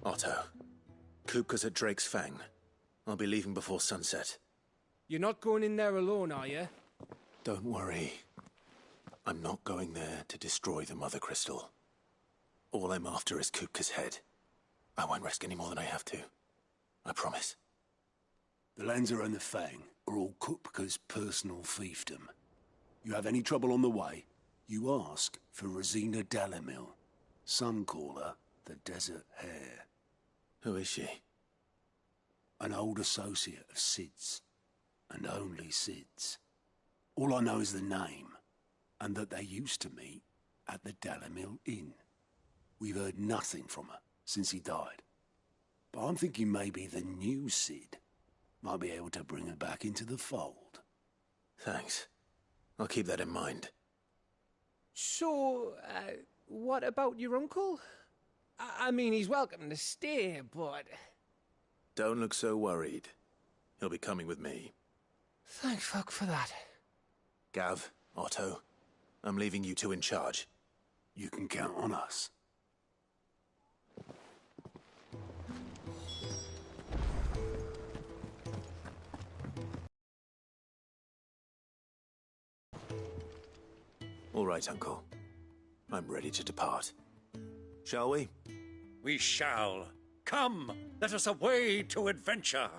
Otto. Kupka's at Drake's Fang. I'll be leaving before sunset. You're not going in there alone, are you? Don't worry. I'm not going there to destroy the Mother Crystal. All I'm after is Kupka's head. I won't risk any more than I have to. I promise. The Lanza and the Fang are all Kupka's personal fiefdom. You have any trouble on the way, you ask for Rosina Dalimil. Some call her the Desert Hare. Who is she? An old associate of Sid's. And only Sid's. All I know is the name, and that they used to meet at the Dalimil Inn. We've heard nothing from her since he died. But I'm thinking maybe the new Sid might be able to bring her back into the fold. Thanks. I'll keep that in mind. So, what about your uncle? I mean, he's welcome to stay, but... Don't look so worried. He'll be coming with me. Thank fuck for that. Gav, Otto, I'm leaving you two in charge. You can count on us. All right, Uncle. I'm ready to depart. Shall we? We shall. Come, let us away to adventure.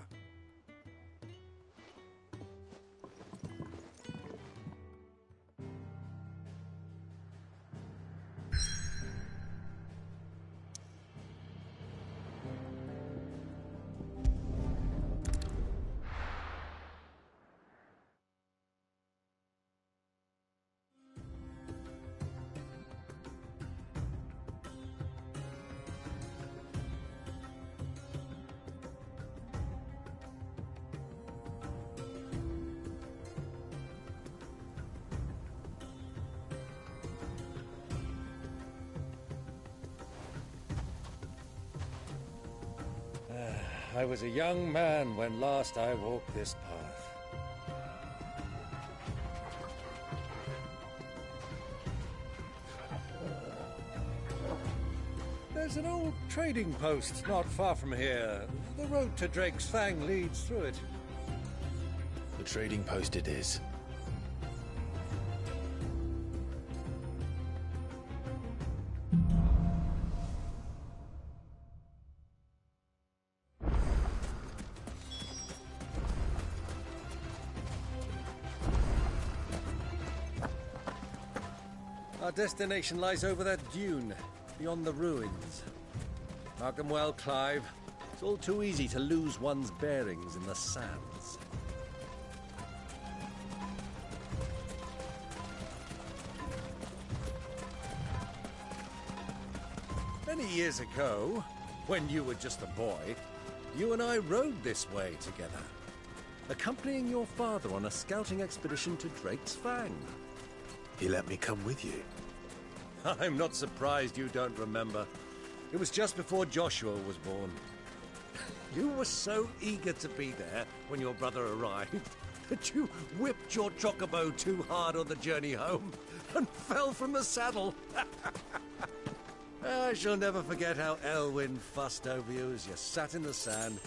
I was a young man when last I walked this path. There's an old trading post not far from here. The road to Drake's Fang leads through it. The trading post it is. Our destination lies over that dune, beyond the ruins. Mark them well, Clive. It's all too easy to lose one's bearings in the sands. Many years ago, when you were just a boy, you and I rode this way together, accompanying your father on a scouting expedition to Drake's Fang. He let me come with you. I'm not surprised you don't remember. It was just before Joshua was born. You were so eager to be there when your brother arrived that you whipped your chocobo too hard on the journey home and fell from the saddle. I shall never forget how Elwyn fussed over you as you sat in the sand,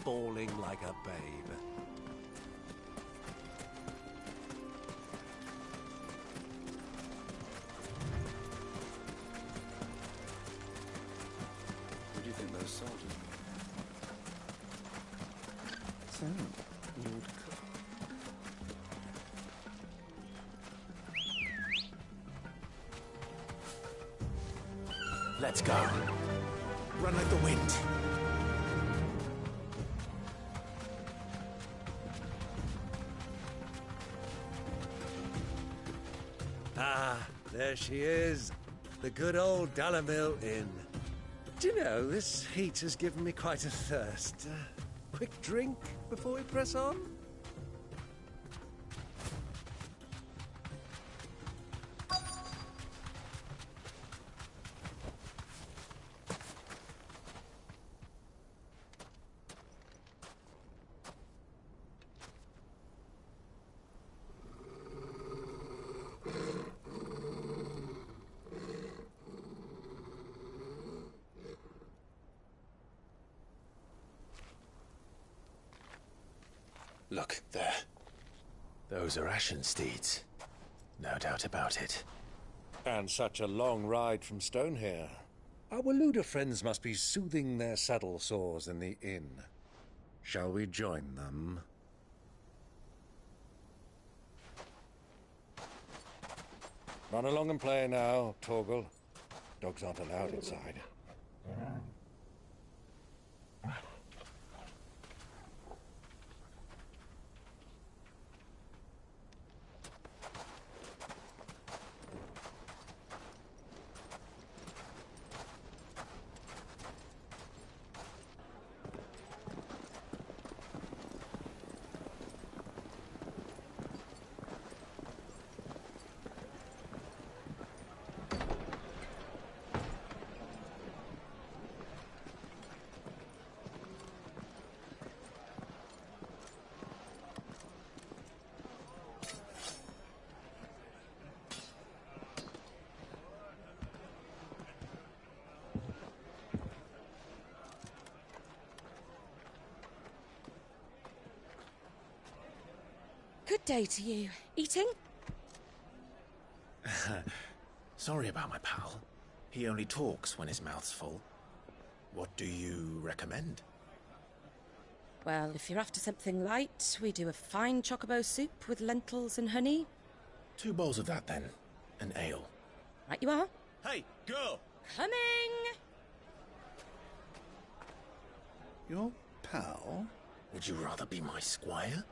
bawling like a babe. What do you think those soldiers Lord Cook. Let's go. Run like the wind. Ah, there she is. The good old Dalimil Inn. Do you know, this heat has given me quite a thirst. Quick drink before we press on? Look, there. Those are ashen steeds. No doubt about it. And such a long ride from Stonehair. Our Waluda friends must be soothing their saddle sores in the inn. Shall we join them? Run along and play now, Torgal. Dogs aren't allowed inside. Good day to you. Eating? Sorry about my pal. He only talks when his mouth's full. What do you recommend? Well, if you're after something light, we do a fine chocobo soup with lentils and honey. 2 bowls of that, then. An ale. Right you are. Hey, girl! Coming! Your pal? Would you rather be my squire?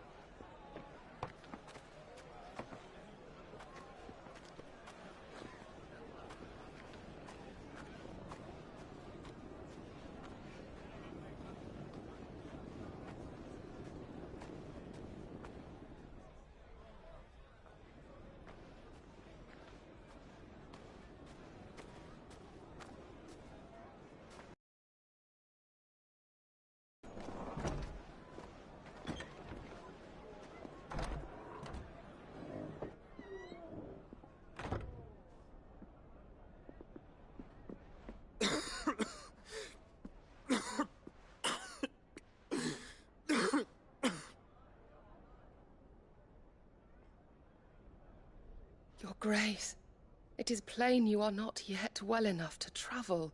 Your Grace, it is plain you are not yet well enough to travel.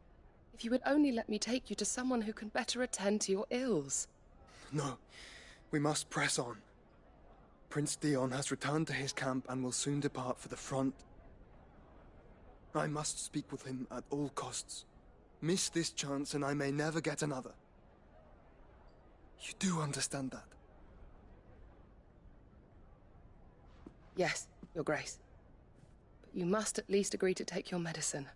If you would only let me take you to someone who can better attend to your ills. No, we must press on. Prince Dion has returned to his camp and will soon depart for the front. I must speak with him at all costs. Miss this chance and I may never get another. You do understand that? Yes, Your Grace. But you must at least agree to take your medicine.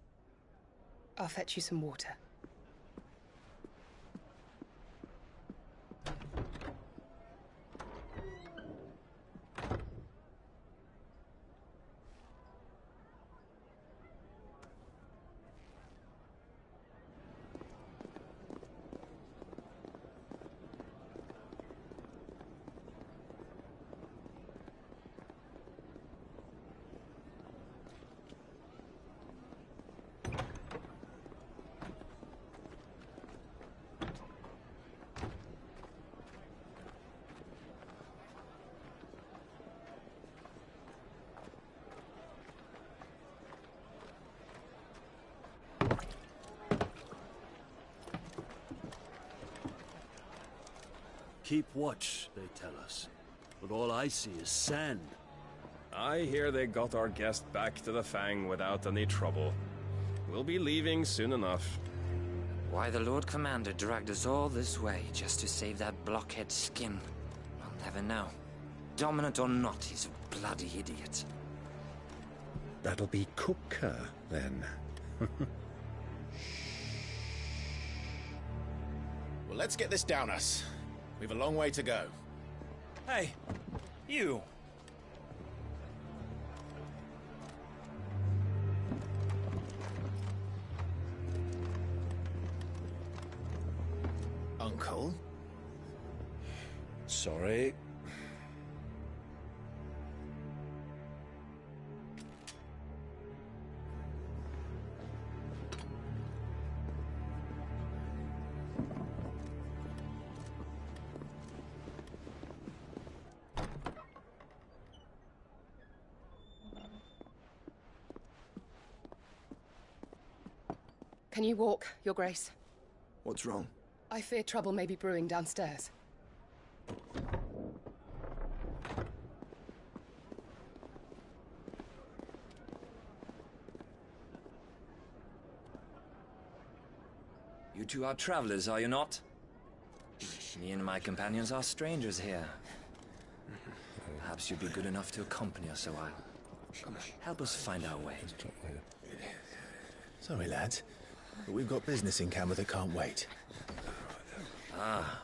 I'll fetch you some water. Keep watch, they tell us. But all I see is sand. I hear they got our guest back to the Fang without any trouble. We'll be leaving soon enough. Why the Lord Commander dragged us all this way just to save that blockhead skin, I'll never know. Dominant or not, he's a bloody idiot. That'll be Cooker, then. Well, let's get this down us. We've a long way to go. Hey, you. Uncle? Sorry. Can you walk, Your Grace? What's wrong? I fear trouble may be brewing downstairs. You two are travelers, are you not? Me and my companions are strangers here. Perhaps you'd be good enough to accompany us a while. Help us find our way. Sorry, lads, but we've got business in camera that can't wait. Ah,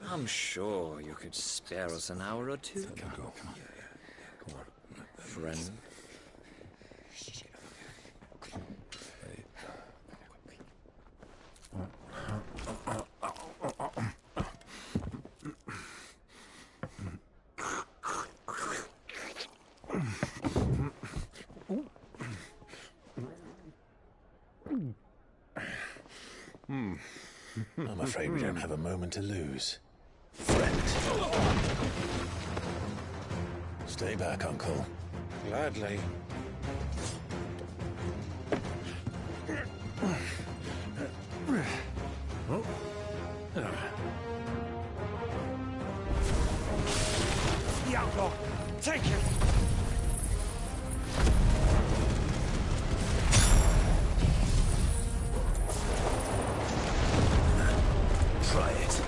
I'm sure you could spare us an hour or two. Come on. Friend. I'm afraid we don't have a moment to lose. Friend. Stay back, Uncle. Gladly. Iago, take him! Try it.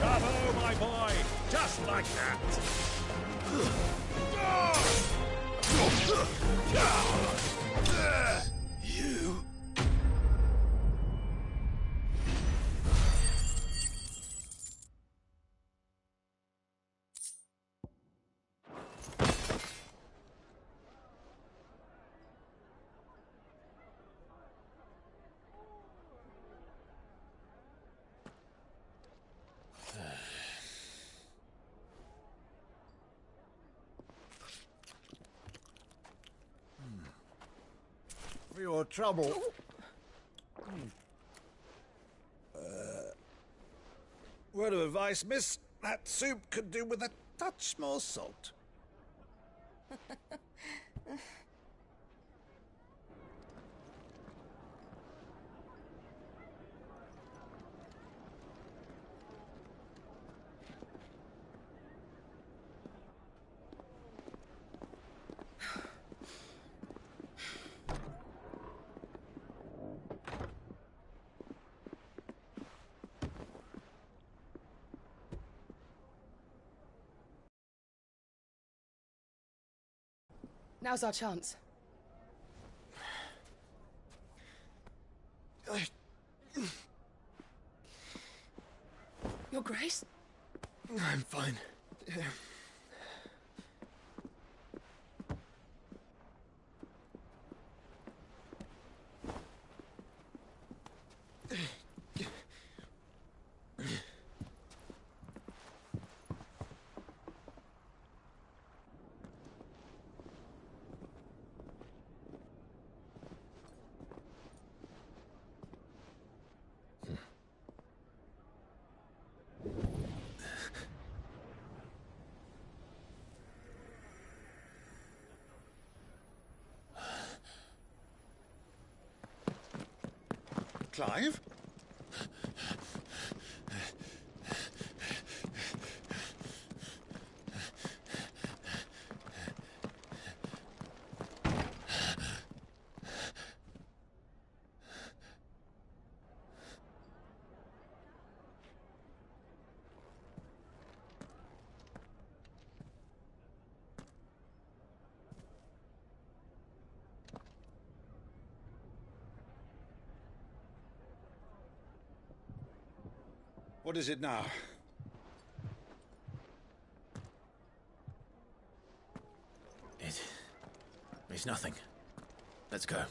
Bravo, my boy! Just like that! You... For your trouble. Word of advice, miss. That soup could do with a touch more salt. Now's our chance. Your Grace? I'm fine. Clive? What is it now? It's nothing. Let's go.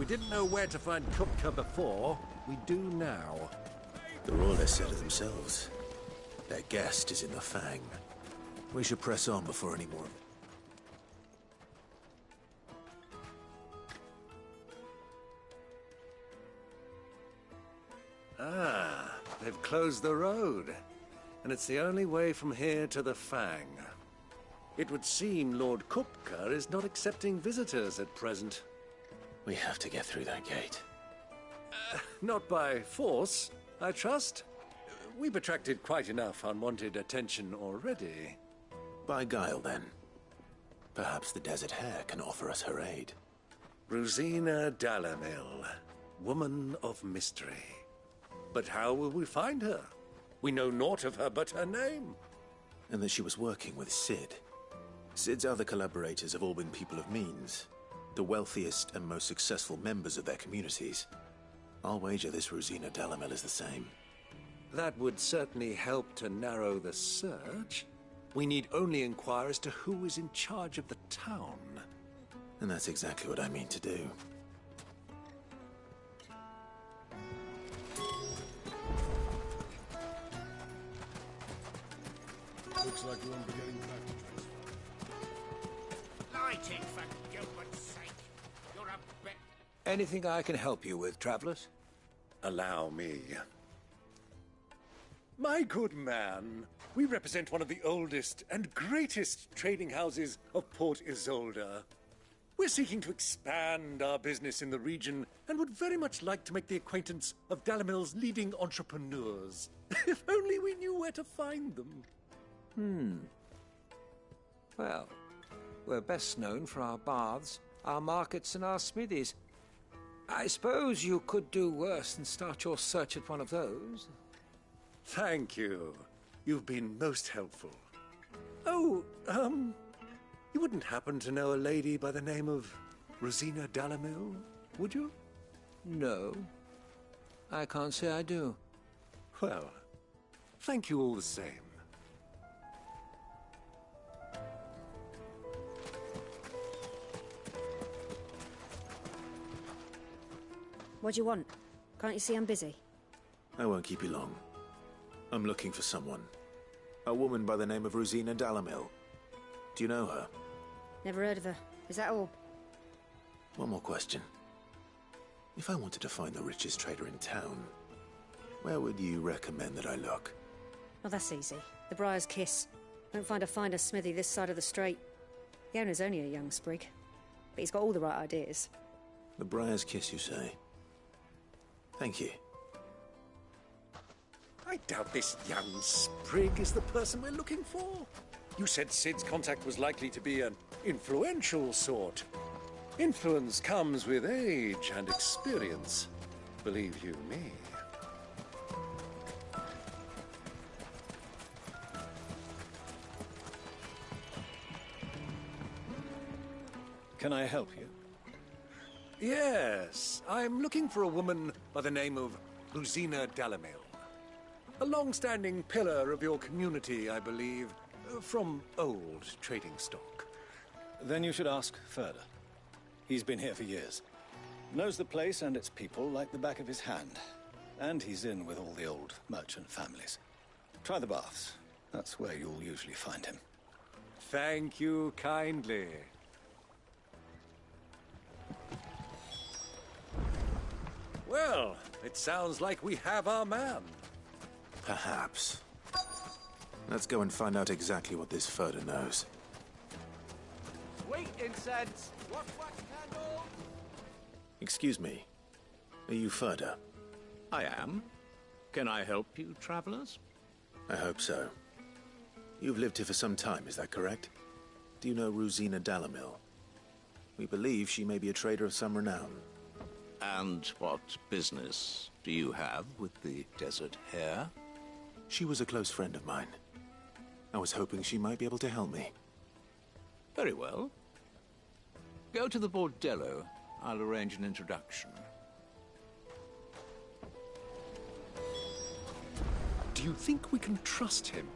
we didn't know where to find Kupka before, we do now. The Royalists said it themselves. Their guest is in the Fang. We should press on before any more. Ah, they've closed the road. And it's the only way from here to the Fang. It would seem Lord Kupka is not accepting visitors at present. We have to get through that gate. Not by force, I trust. We've attracted quite enough unwanted attention already. By guile, then. Perhaps the Desert Hare can offer us her aid. Rosina Dalamil, woman of mystery. But how will we find her? We know naught of her but her name. And that she was working with Sid. Sid's other collaborators have all been people of means. The wealthiest and most successful members of their communities. I'll wager this Rosina Dalamil is the same. That would certainly help to narrow the search. We need only inquire as to who is in charge of the town. And that's exactly what I mean to do. Looks like we won't be getting back to transfer. Lighting, for Gilbert's sake. You're a bit... Anything I can help you with, travelers? Allow me. My good man, we represent one of the oldest and greatest trading houses of Port Isolde. We're seeking to expand our business in the region and would very much like to make the acquaintance of Dalamil's leading entrepreneurs. If only we knew where to find them. Well, we're best known for our baths, our markets, and our smithies. I suppose you could do worse than start your search at one of those. Thank you. You've been most helpful. Oh, you wouldn't happen to know a lady by the name of Rosina Dalamil, would you? No. I can't say I do. Well, thank you all the same. What do you want? Can't you see I'm busy? I won't keep you long. I'm looking for someone. A woman by the name of Rosina Dalamil. Do you know her? Never heard of her. Is that all? One more question. If I wanted to find the richest trader in town, where would you recommend that I look? Oh, that's easy. The Briar's Kiss. Won't find a finer smithy this side of the strait. The owner's only a young sprig, but he's got all the right ideas. The Briar's Kiss, you say? Thank you. I doubt this young sprig is the person we're looking for. You said Sid's contact was likely to be an influential sort. Influence comes with age and experience, believe you me. Can I help you? Yes, I'm looking for a woman by the name of Rosina Dalamil. A long-standing pillar of your community, I believe, from old trading stock. Then you should ask further. He's been here for years. Knows the place and its people like the back of his hand. And he's in with all the old merchant families. Try the baths. That's where you'll usually find him. Thank you kindly. Well, it sounds like we have our man. Perhaps. Let's go and find out exactly what this Furder knows. Sweet incense! Wax candles! Excuse me. Are you Furder? I am. Can I help you, travelers? I hope so. You've lived here for some time, is that correct? Do you know Rosina Dalamil? We believe she may be a trader of some renown. And what business do you have with the Desert Hare? She was a close friend of mine. I was hoping she might be able to help me. Very well. Go to the bordello. I'll arrange an introduction. Do you think we can trust him?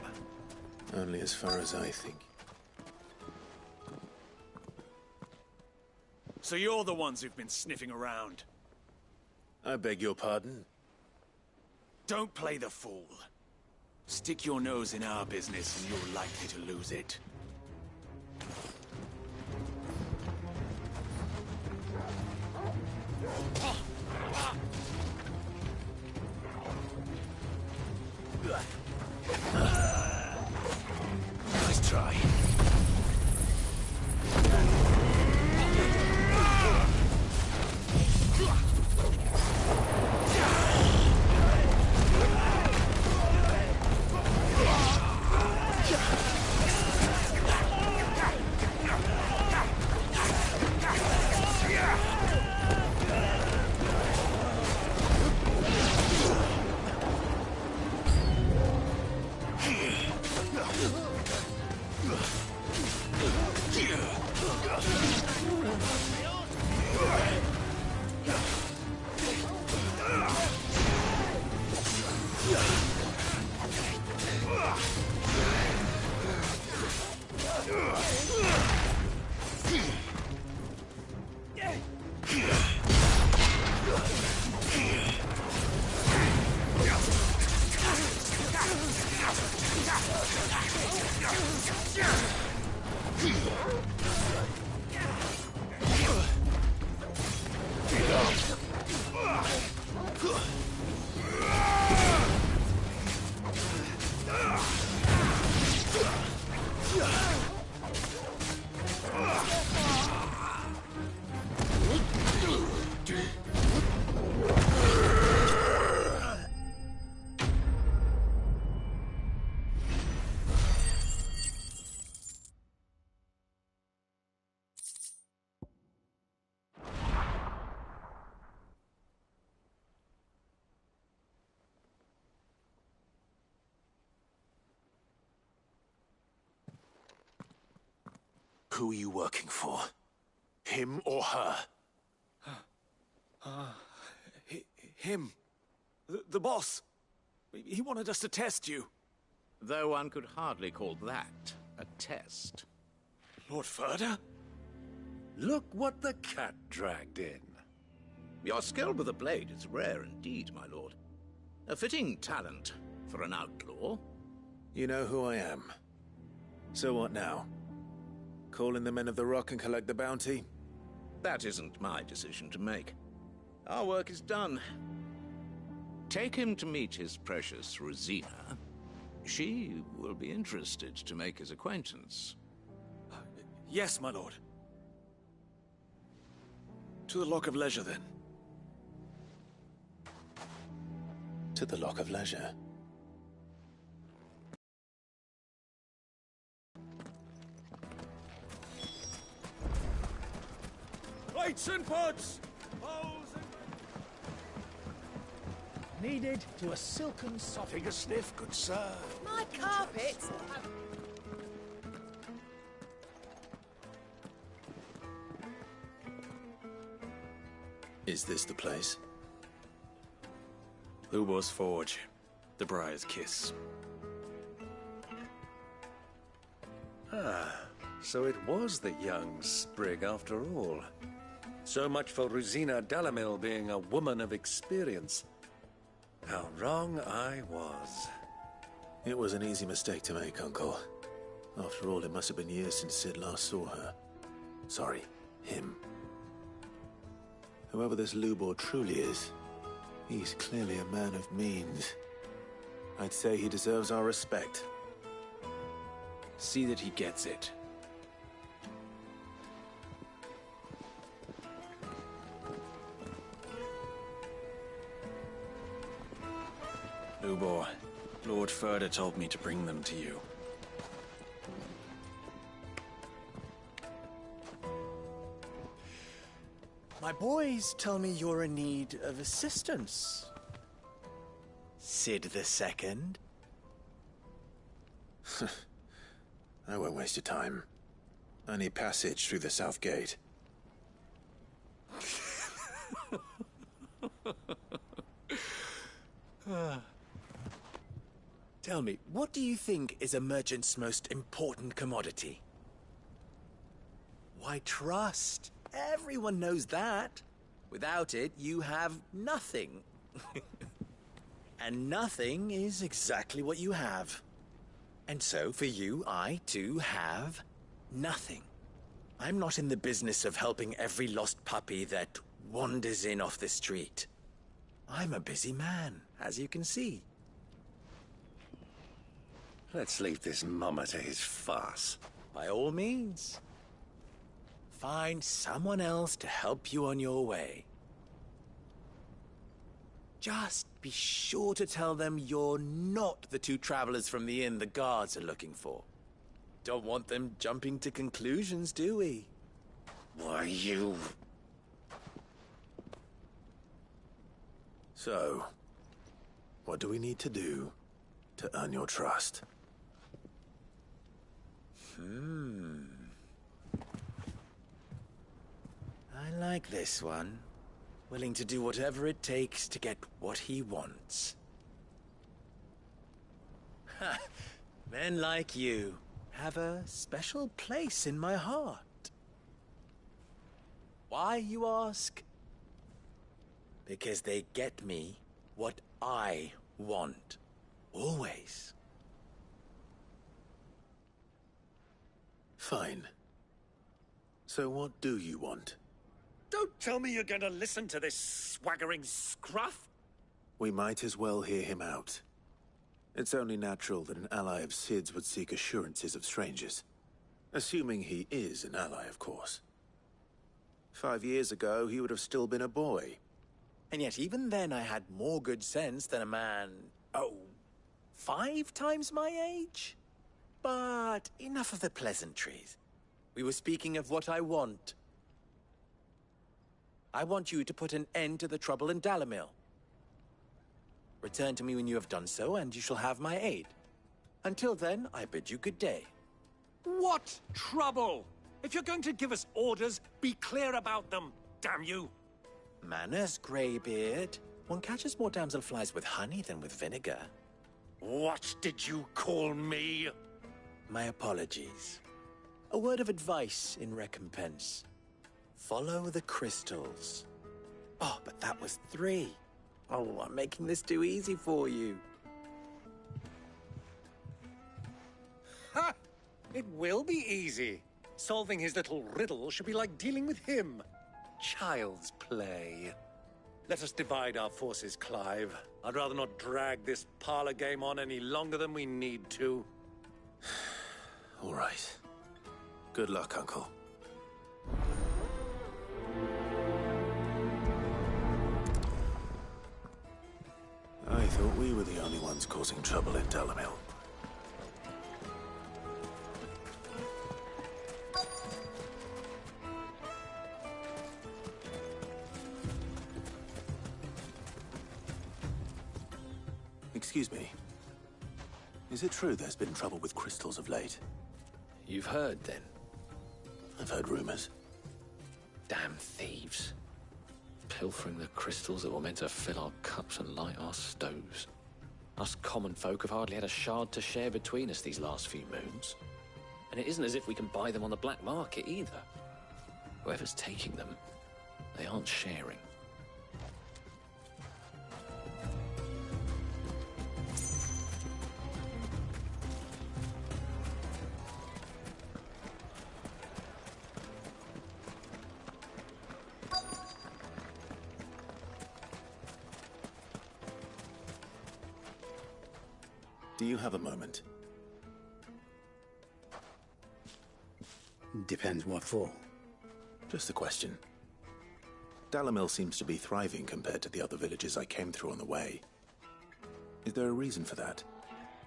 Only as far as I think. So you're the ones who've been sniffing around. I beg your pardon? Don't play the fool. Stick your nose in our business and you're likely to lose it. Nice try. Who are you working for? Him or her? Him. The boss. He wanted us to test you. Though one could hardly call that a test. Lord Ferda? Look what the cat dragged in. Your skill with the blade is rare indeed, my lord. A fitting talent for an outlaw. You know who I am. So what now? Call in the Men of the Rock and collect the bounty? That isn't my decision to make. Our work is done. Take him to meet his precious Rosina. She will be interested to make his acquaintance. Yes, my lord. To the Lock of Leisure, then. To the Lock of Leisure. Plates and pots! Needed to a silken soft. Take a sniff, good sir. My carpets have... Is this the place? Lubor's Forge. The Briar's Kiss. Ah, so it was the young sprig after all. So much for Rosina Dalamil being a woman of experience. How wrong I was. It was an easy mistake to make, Uncle. After all, it must have been years since Sid last saw her. Sorry, him. Whoever this Lubor truly is, he's clearly a man of means. I'd say he deserves our respect. See that he gets it. Lubor, Lord Ferda told me to bring them to you. My boys tell me you're in need of assistance. Sid the Second? I won't waste your time. I need passage through the south gate. Tell me, what do you think is a merchant's most important commodity? Why, trust. Everyone knows that. Without it, you have nothing. And nothing is exactly what you have. And so, for you, I, too, have nothing. I'm not in the business of helping every lost puppy that wanders in off the street. I'm a busy man, as you can see. Let's leave this mummer to his farce. By all means. Find someone else to help you on your way. Just be sure to tell them you're not the two travelers from the inn the guards are looking for. Don't want them jumping to conclusions, do we? Why, you... So, what do we need to do to earn your trust? I like this one. Willing to do whatever it takes to get what he wants. Ha! Men like you have a special place in my heart. Why, you ask? Because they get me what I want. Always. Fine. So what do you want? Don't tell me you're going to listen to this swaggering scruff! We might as well hear him out. It's only natural that an ally of Sid's would seek assurances of strangers. Assuming he is an ally, of course. 5 years ago, he would have still been a boy. And yet even then I had more good sense than a man, 5 times my age? But enough of the pleasantries. We were speaking of what I want. I want you to put an end to the trouble in Dalamil. Return to me when you have done so, and you shall have my aid. Until then, I bid you good day. What trouble? If you're going to give us orders, be clear about them, damn you! Manners, Greybeard. One catches more damselflies with honey than with vinegar. What did you call me? My apologies. A word of advice in recompense. Follow the crystals. Oh, but that was 3. Oh, I'm making this too easy for you. Ha! It will be easy. Solving his little riddle should be like dealing with him. Child's play. Let us divide our forces, Clive. I'd rather not drag this parlor game on any longer than we need to. All right. Good luck, Uncle. I thought we were the only ones causing trouble in Dalamil. Excuse me. Is it true there's been trouble with crystals of late? You've heard, then? I've heard rumors. Damn thieves. Pilfering the crystals that were meant to fill our cups and light our stoves. Us common folk have hardly had a shard to share between us these last few moons. And it isn't as if we can buy them on the black market either. Whoever's taking them, they aren't sharing. Do you have a moment? Depends what for. Just a question. Dalamil seems to be thriving compared to the other villages I came through on the way. Is there a reason for that?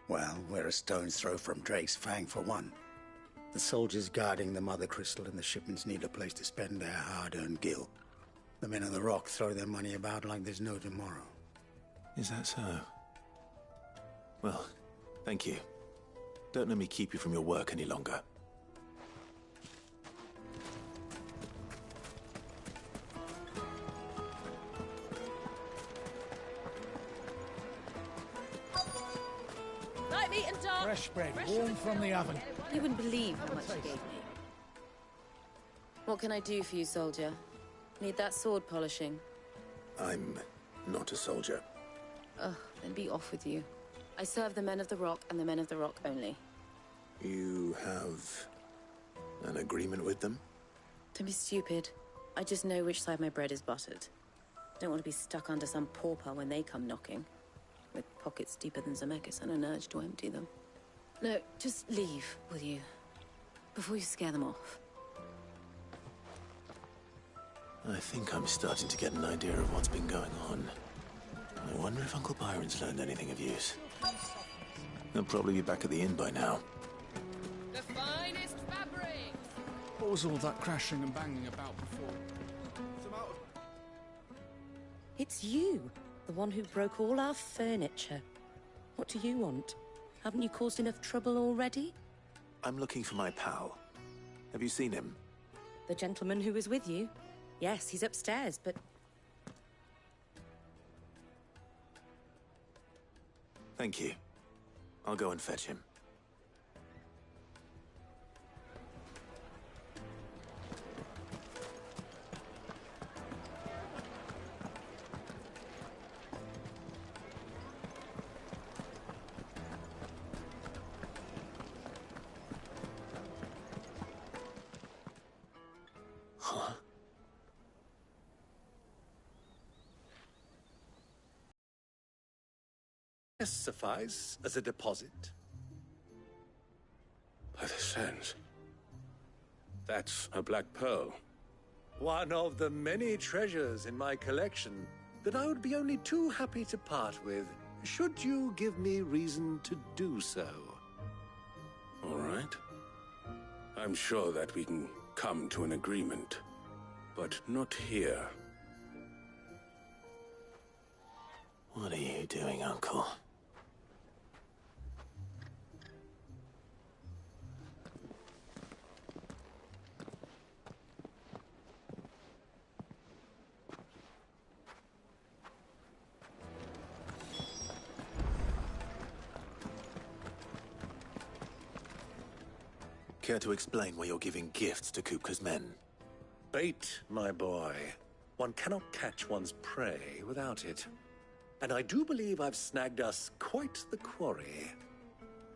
Well, we're a stone's throw from Drake's Fang, for one. The soldiers guarding the Mother Crystal and the shipments need a place to spend their hard-earned gil. The men of the Rock throw their money about like there's no tomorrow. Is that so? Well, thank you. Don't let me keep you from your work any longer. Night meat and dark. Fresh bread, warm from the oven. You wouldn't believe how much he gave me. What can I do for you, soldier? Need that sword polishing? I'm not a soldier. Ugh, then be off with you. I serve the men of the Rock and the men of the Rock only. You have an agreement with them? Don't be stupid. I just know which side my bread is buttered. Don't want to be stuck under some pauper when they come knocking. With pockets deeper than Zemeckis and an urge to empty them. No, just leave, will you? Before you scare them off. I think I'm starting to get an idea of what's been going on. I wonder if Uncle Byron's learned anything of use. He'll probably be back at the inn by now. The finest fabric! What was all that crashing and banging about before? It's you, the one who broke all our furniture. What do you want? Haven't you caused enough trouble already? I'm looking for my pal. Have you seen him? The gentleman who was with you? Yes, he's upstairs, but... Thank you. I'll go and fetch him. Huh? This suffice as a deposit. By the sands. That's a black pearl. One of the many treasures in my collection that I would be only too happy to part with, should you give me reason to do so. All right. I'm sure that we can come to an agreement, but not here. What are you doing, Uncle? Care to explain why you're giving gifts to Kupka's men? Bait, my boy. One cannot catch one's prey without it. And I do believe I've snagged us quite the quarry.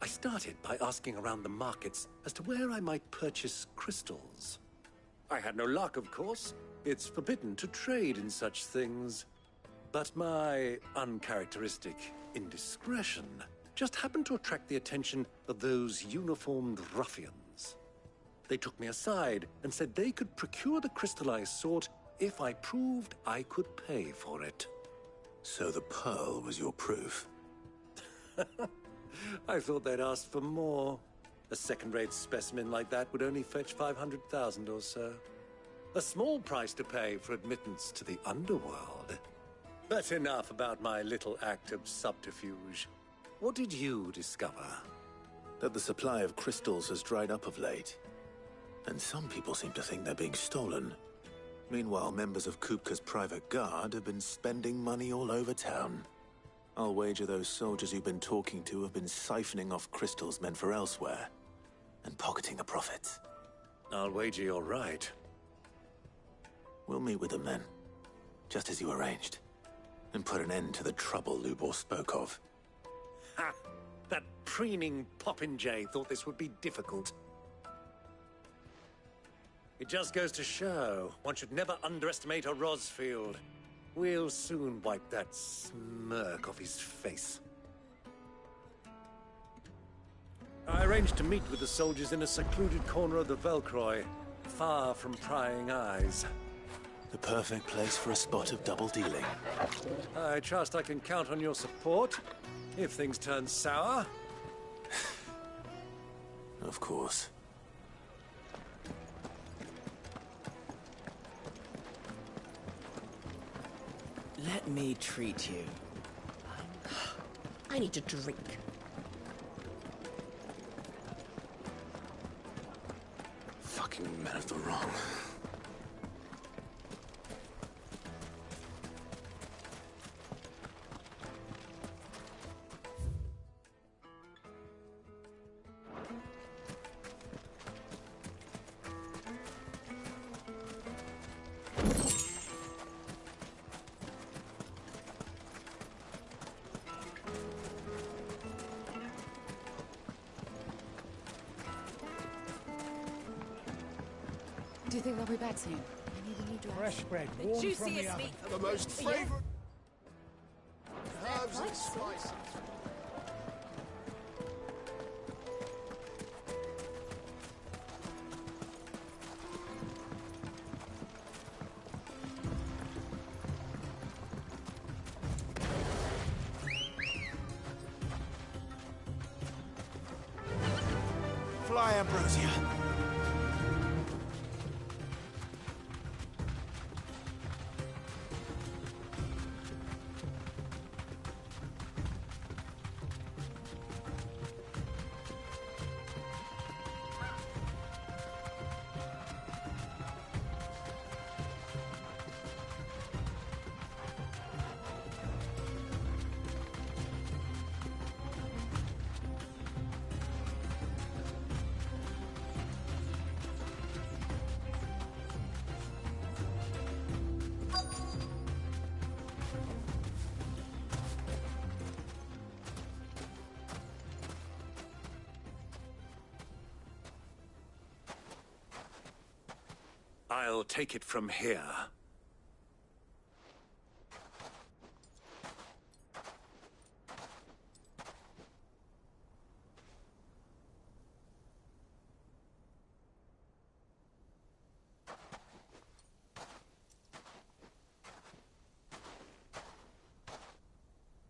I started by asking around the markets as to where I might purchase crystals. I had no luck, of course. It's forbidden to trade in such things. But my uncharacteristic indiscretion just happened to attract the attention of those uniformed ruffians. They took me aside and said they could procure the crystal I sought if I proved I could pay for it. So the pearl was your proof? I thought they'd asked for more. A second-rate specimen like that would only fetch 500,000 or so. A small price to pay for admittance to the underworld. But enough about my little act of subterfuge. What did you discover? That the supply of crystals has dried up of late. And some people seem to think they're being stolen. Meanwhile, members of Kupka's private guard have been spending money all over town. I'll wager those soldiers you've been talking to have been siphoning off crystals meant for elsewhere, and pocketing the profits. I'll wager you're right. We'll meet with them then, just as you arranged, and put an end to the trouble Lubor spoke of. Ha! That preening popinjay thought this would be difficult. It just goes to show, one should never underestimate a Rosfield. We'll soon wipe that smirk off his face. I arranged to meet with the soldiers in a secluded corner of the Velcroy, far from prying eyes. The perfect place for a spot of double dealing. I trust I can count on your support, if things turn sour. Of course. Let me treat you. I need to drink. Fucking men of the wrong. Do you think they'll be back soon? I need a new dress. Fresh bread, warm from the oven. The most favourite herbs and spices. Fly, Ambrosia. I'll take it from here.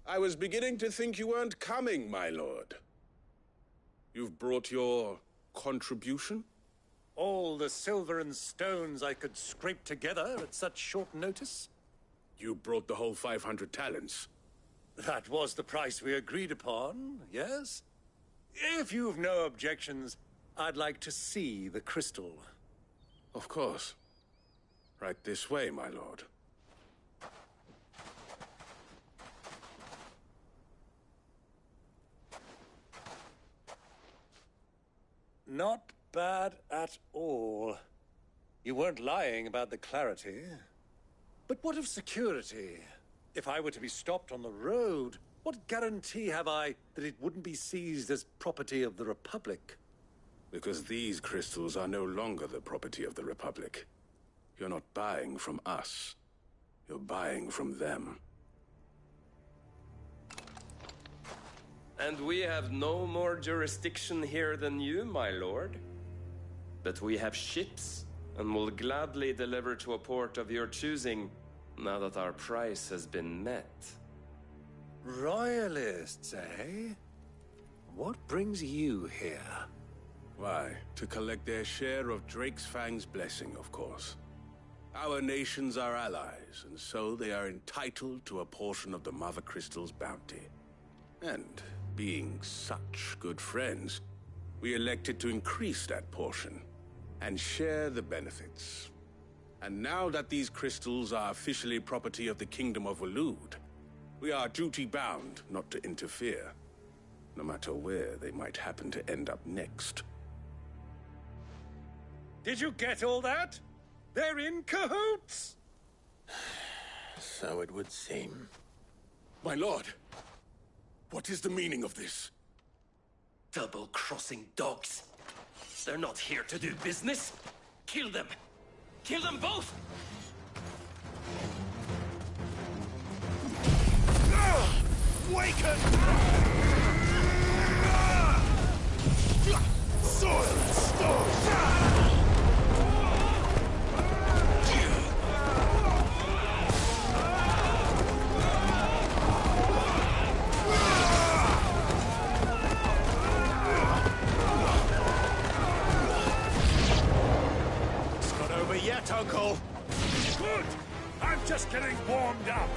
I was beginning to think you weren't coming, my lord. You've brought your contribution? All the silver and stones I could scrape together at such short notice? You brought the whole 500 talents. That was the price we agreed upon, yes? If you've no objections, I'd like to see the crystal. Of course. Right this way, my lord. Not bad at all. You weren't lying about the clarity. But what of security? If I were to be stopped on the road, what guarantee have I that it wouldn't be seized as property of the Republic? Because these crystals are no longer the property of the Republic. You're not buying from us. You're buying from them. And we have no more jurisdiction here than you, my lord. But we have ships, and will gladly deliver to a port of your choosing, now that our price has been met. Royalists, eh? What brings you here? Why, to collect their share of Drake's Fang's blessing, of course. Our nations are allies, and so they are entitled to a portion of the Mother Crystal's bounty. And, being such good friends, we elected to increase that portion and share the benefits. And now that these crystals are officially property of the Kingdom of Waloed, we are duty-bound not to interfere, no matter where they might happen to end up next. Did you get all that? They're in cahoots! So it would seem. My lord, what is the meaning of this? Double-crossing dogs. They're not here to do business. Kill them. Kill them both! Waken! Soil and stone! Yet, Uncle! Good! I'm just getting warmed up!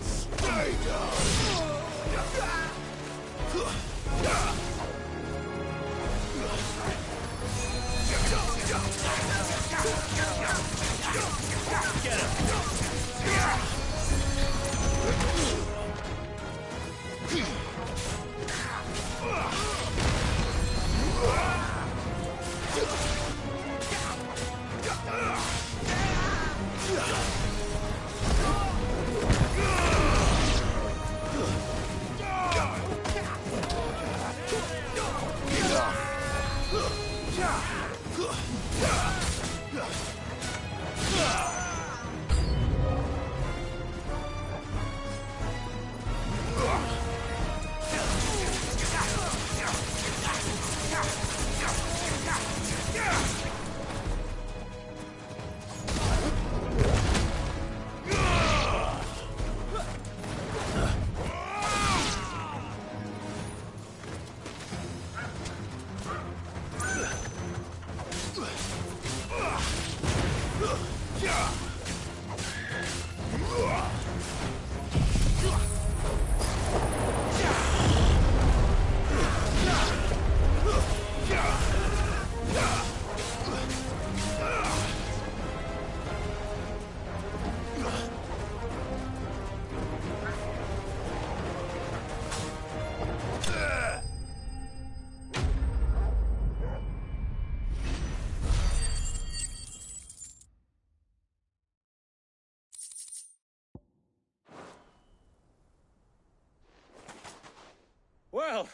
Stay down! Get Well,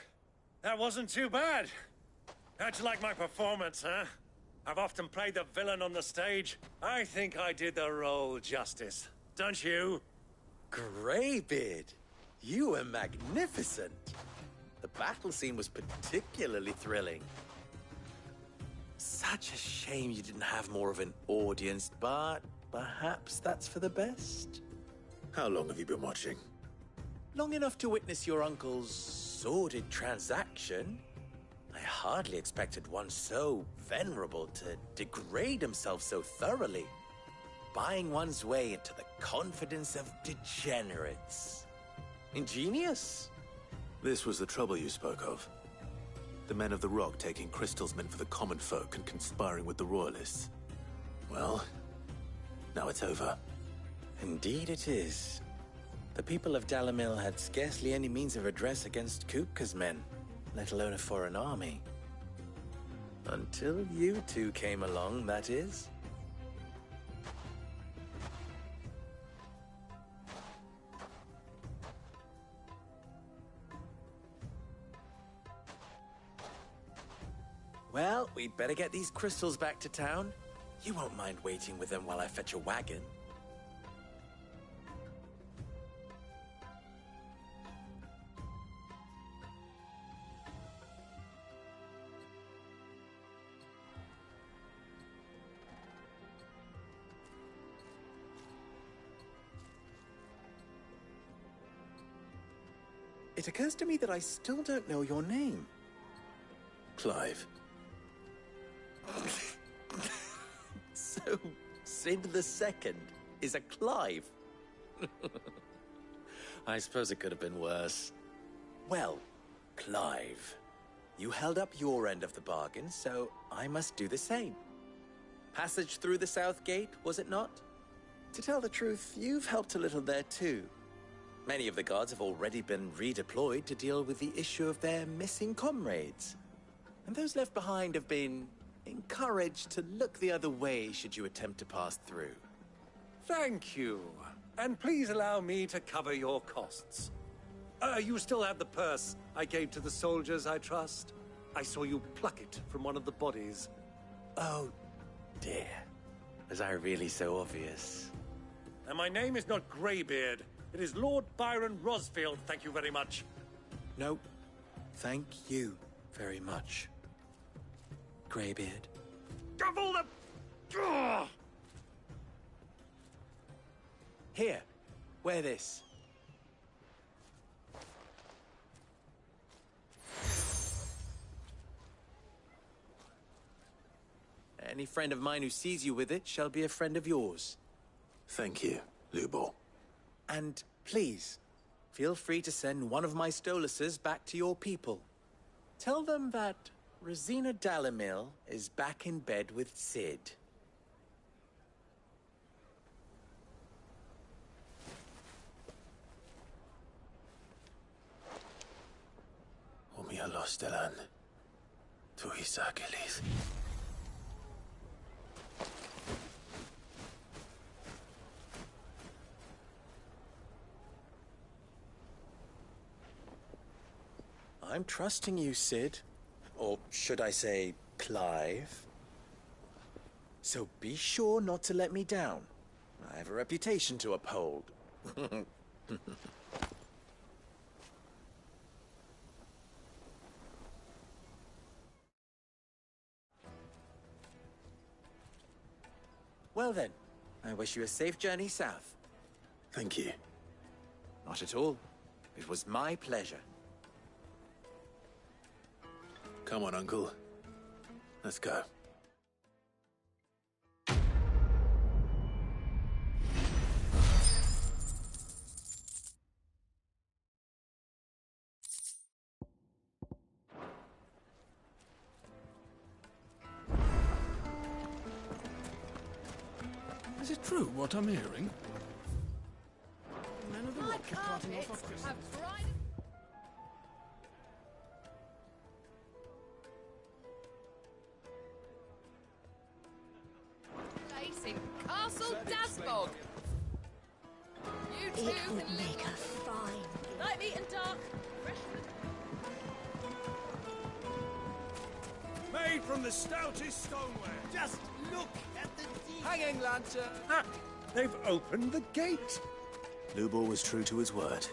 that wasn't too bad. How'd you like my performance, huh? I've often played the villain on the stage. I think I did the role justice. Don't you? Greybeard, you were magnificent. The battle scene was particularly thrilling. Such a shame you didn't have more of an audience, but perhaps that's for the best. How long have you been watching? Long enough to witness your uncle's sordid transaction. I hardly expected one so venerable to degrade himself so thoroughly, buying one's way into the confidence of degenerates. Ingenious. This was the trouble you spoke of. The men of the Rock taking Crystal's men for the common folk and conspiring with the Royalists. Well, now it's over. Indeed it is. The people of Dalamil had scarcely any means of redress against Kupka's men, let alone a foreign army. Until you two came along, that is. Well, we'd better get these crystals back to town. You won't mind waiting with them while I fetch a wagon. It occurs to me that I still don't know your name. Clive. So, Sid the Second is a Clive. I suppose it could have been worse. Well, Clive, you held up your end of the bargain, so I must do the same. Passage through the South Gate, was it not? To tell the truth, you've helped a little there too. Many of the guards have already been redeployed to deal with the issue of their missing comrades. And those left behind have been encouraged to look the other way should you attempt to pass through. Thank you. And please allow me to cover your costs. You still have the purse I gave to the soldiers, I trust? I saw you pluck it from one of the bodies. Oh, dear. Was I really so obvious? And my name is not Greybeard. It is Lord Byron Rosfield, thank you very much. No, thank you very much, Greybeard. Of all the... Ugh! Here, wear this. Any friend of mine who sees you with it shall be a friend of yours. Thank you, Lubor. And please, feel free to send one of my Stoluses back to your people. Tell them that Rosina Dalamil is back in bed with Sid. Umia Lostelan. Tuisa Achilles. I'm trusting you, Sid. Or should I say, Clive. So be sure not to let me down. I have a reputation to uphold. Well then, I wish you a safe journey south. Thank you. Not at all. It was my pleasure. Come on, Uncle. Let's go. True, what I'm hearing. Men of the Watch are parting off of Christmas. Place in Castle Dasbog. You two It would can make a fine. light meat and dark. Made from the stoutest stoneware. Just look at the Hanging lantern! Ah, they've opened the gate. Lubor was true to his word.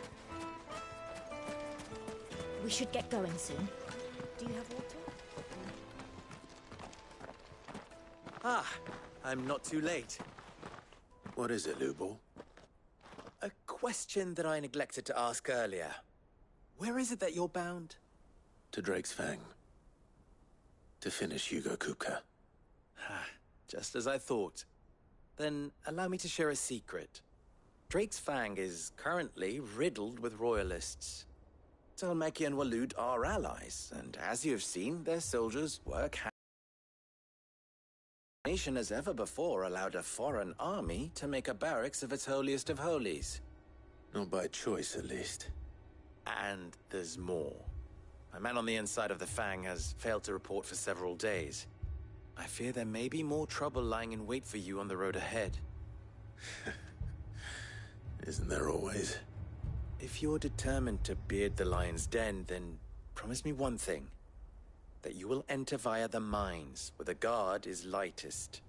We should get going soon. Do you have water? Ah, I'm not too late. What is it, Lubor? A question that I neglected to ask earlier. Where is it that you're bound? To Drake's Fang. To finish Hugo Kupka. Just as I thought. Then allow me to share a secret. Drake's Fang is currently riddled with royalists. Talmeki and Waloed are allies, and as you have seen, their soldiers work hand. The nation as ever before allowed a foreign army to make a barracks of its holiest of holies. Not by choice, at least. And there's more. A man on the inside of the Fang has failed to report for several days. I fear there may be more trouble lying in wait for you on the road ahead. Isn't there always? If you're determined to beard the lion's den, then promise me one thing. That you will enter via the mines, where the guard is lightest.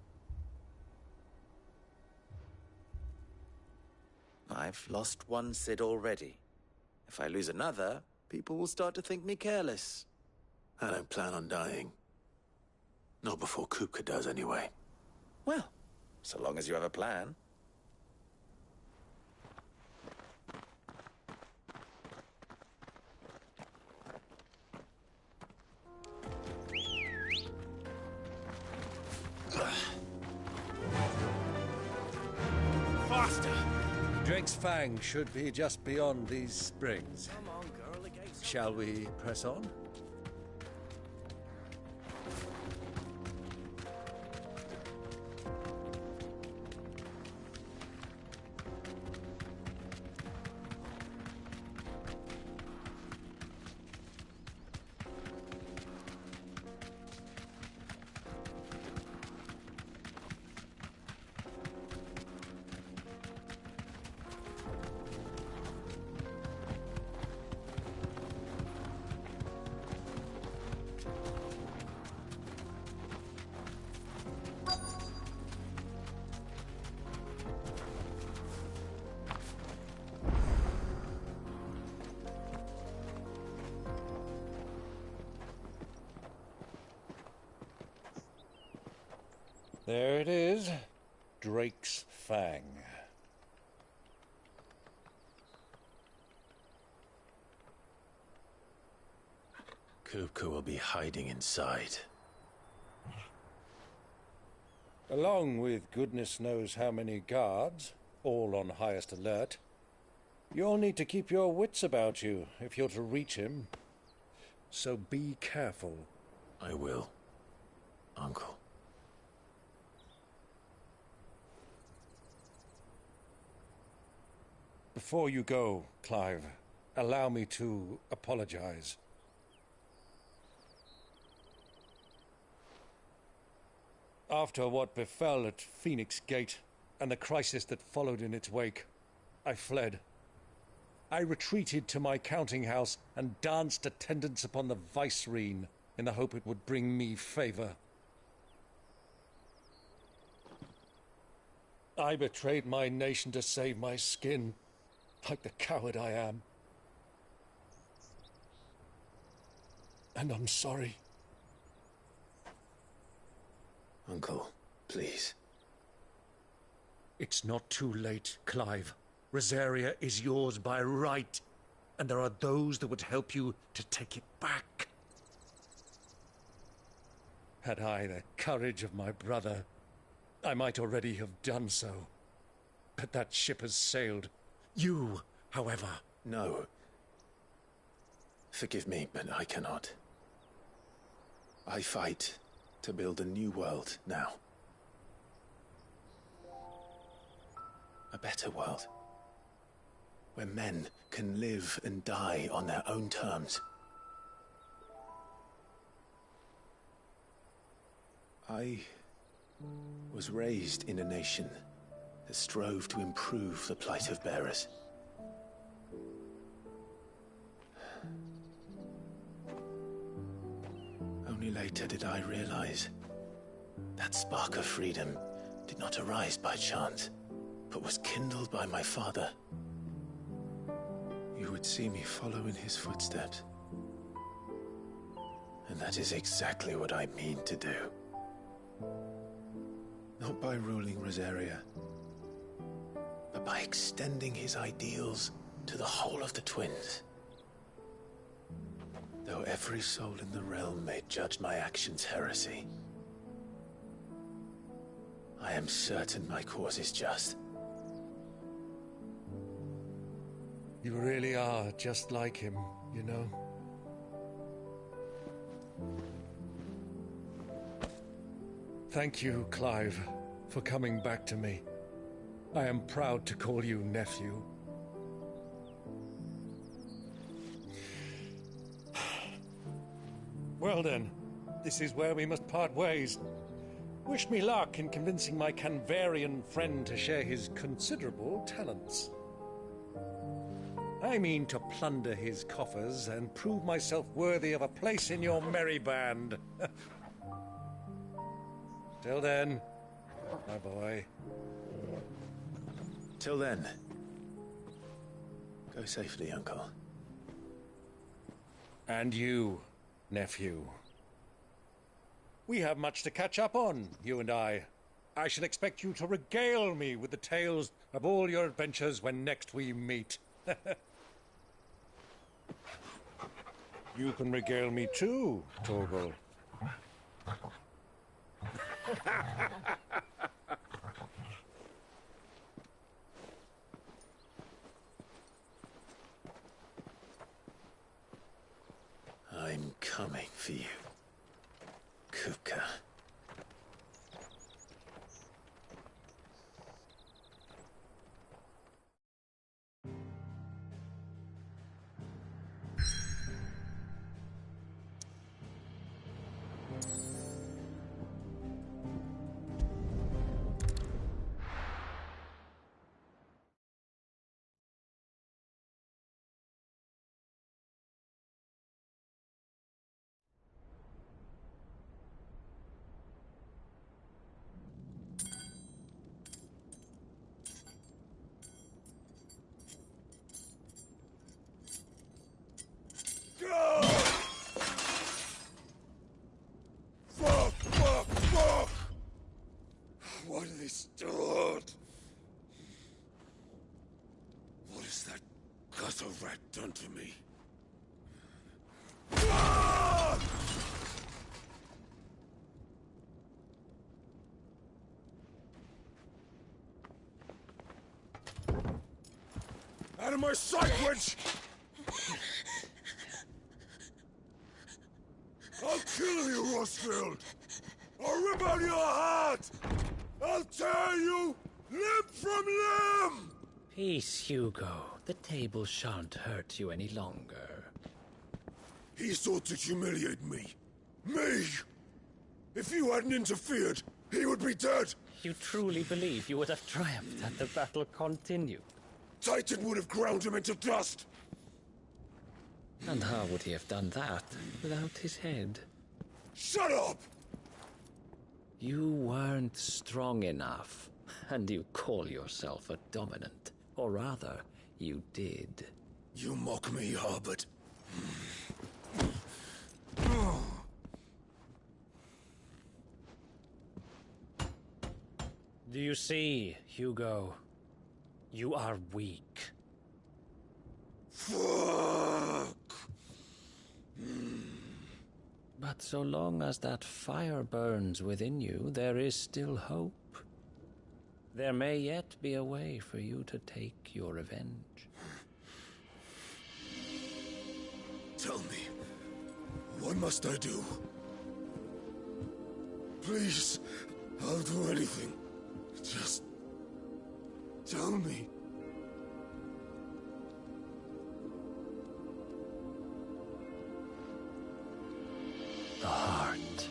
I've lost one Cid already. If I lose another, people will start to think me careless. I don't plan on dying. Not before Kupka does, anyway. Well, so long as you have a plan. Faster! Drake's Fang should be just beyond these springs. Come on, girl, the gate's... Shall we press on? There it is. Drake's Fang. Kupka will be hiding inside. Along with goodness knows how many guards, all on highest alert. You'll need to keep your wits about you if you're to reach him. So be careful. I will, Uncle. Before you go, Clive, allow me to apologize. After what befell at Phoenix Gate and the crisis that followed in its wake, I fled. I retreated to my counting house and danced attendance upon the vicereine in the hope it would bring me favor. I betrayed my nation to save my skin, like the coward I am. And I'm sorry. Uncle, please. It's not too late, Clive. Rosaria is yours by right, and there are those that would help you to take it back. Had I the courage of my brother, I might already have done so. But that ship has sailed. You, however... No. Forgive me, but I cannot. I fight to build a new world now. better world. Where men can live and die on their own terms. I was raised in a nation that strove to improve the plight of bearers. Only later did I realize that spark of freedom did not arise by chance, but was kindled by my father. You would see me follow in his footsteps. And that is exactly what I mean to do. Not by ruling Rosaria, but by extending his ideals to the whole of the Twins. Though every soul in the realm may judge my actions heresy, I am certain my cause is just. You really are just like him, you know? Thank you, Clive, for coming back to me. I am proud to call you nephew. Well then, this is where we must part ways. Wish me luck in convincing my Canvarian friend to share his considerable talents. I mean to plunder his coffers and prove myself worthy of a place in your merry band. Till then, my boy. Till then, go safely, Uncle. And you, nephew. We have much to catch up on, you and I. I shall expect you to regale me with the tales of all your adventures when next we meet. You can regale me too, Torgal. I'm coming for you, Kupka. Fuck! What have they start? What has that gutter rat done to me? Out of my sight, witch! I'll kill you, Rosfield! I'll rip out your heart! I'll tear you limb from limb! Peace, Hugo. The table shan't hurt you any longer. He sought to humiliate me. Me! If you hadn't interfered, he would be dead! You truly believe you would have triumphed had the battle continued? Titan would have ground him into dust! And how would he have done that without his head? Shut up! You weren't strong enough, and you call yourself a dominant. Or rather, you did. You mock me, Harbert. Do you see, Hugo? You are weak. Fuck! But so long as that fire burns within you, there is still hope. There may yet be a way for you to take your revenge. Tell me, what must I do? Please, I'll do anything. Just Tell me. The heart.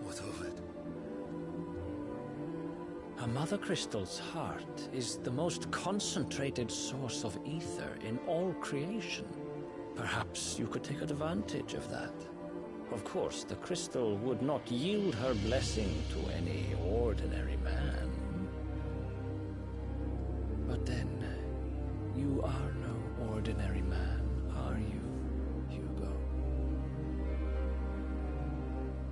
What of it? A mother crystal's heart is the most concentrated source of ether in all creation. Perhaps you could take advantage of that. Of course, the crystal would not yield her blessing to any ordinary man. But then, you are no ordinary man, are you, Hugo?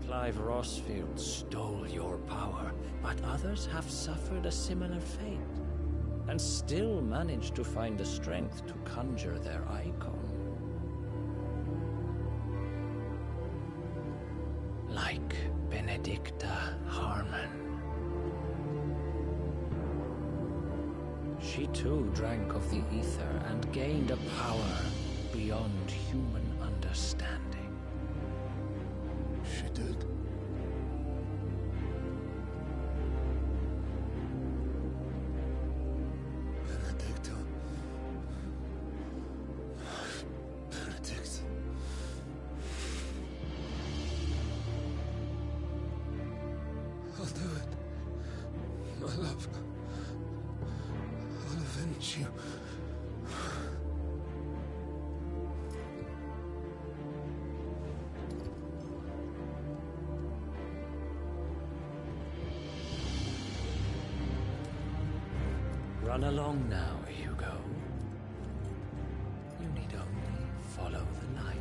Clive Rossfield stole your power, but others have suffered a similar fate, and still managed to find the strength to conjure their icon. Like Benedicta Harmon. She too drank of the ether and gained a power beyond human understanding. She did? Benedicta. Benedict. I'll do it. My love. I'll avenge you. Run along now, Hugo. You need only follow the light.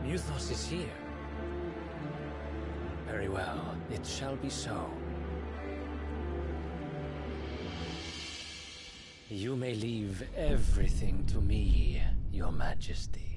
Muthos is here. Very well, it shall be so. You may leave everything to me, Your Majesty.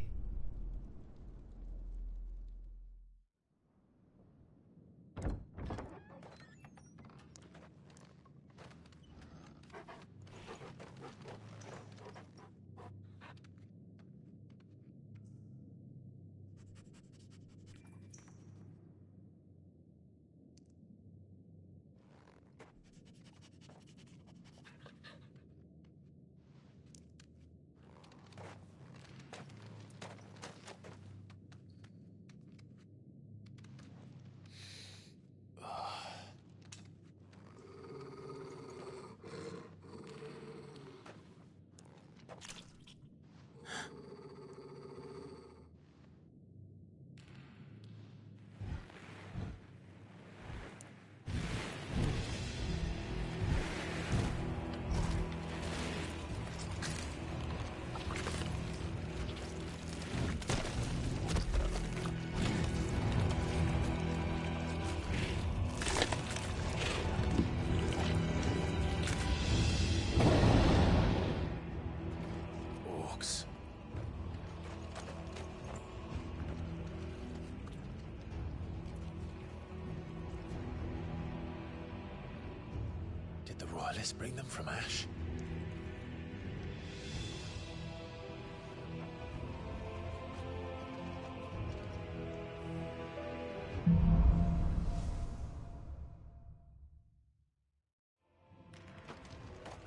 Did the royalists bring them from Ash?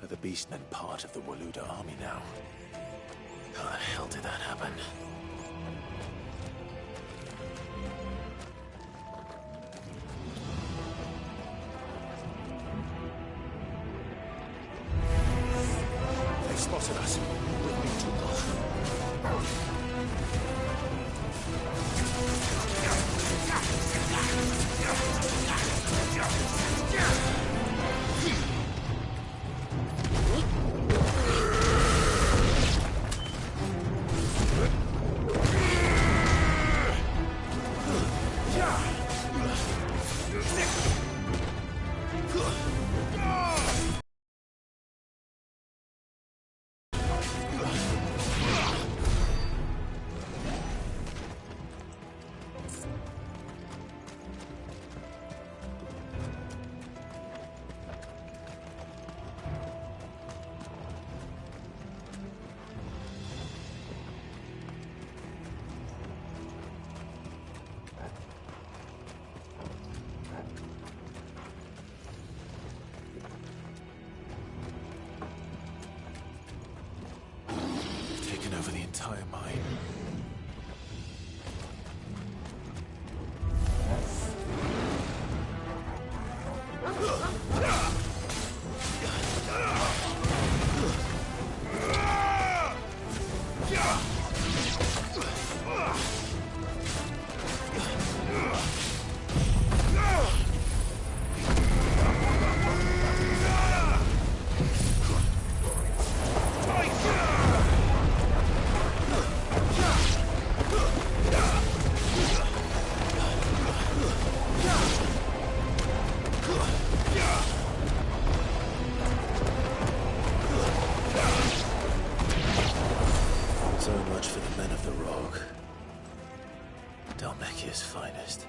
Are the Beastmen part of the Waluda army now? How the hell did that happen? They spotted us. We need to entire mine. So much for the men of the Rock. Dalmekia's finest.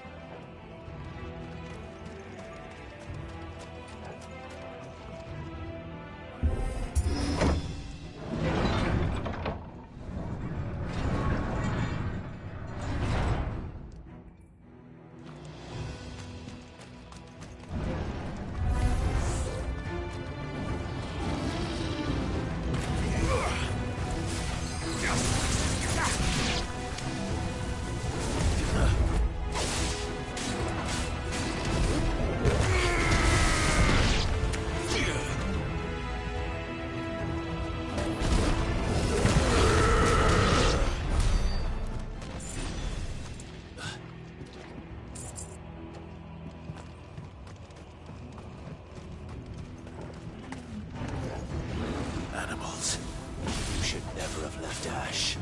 Animals. You should never have left Ash.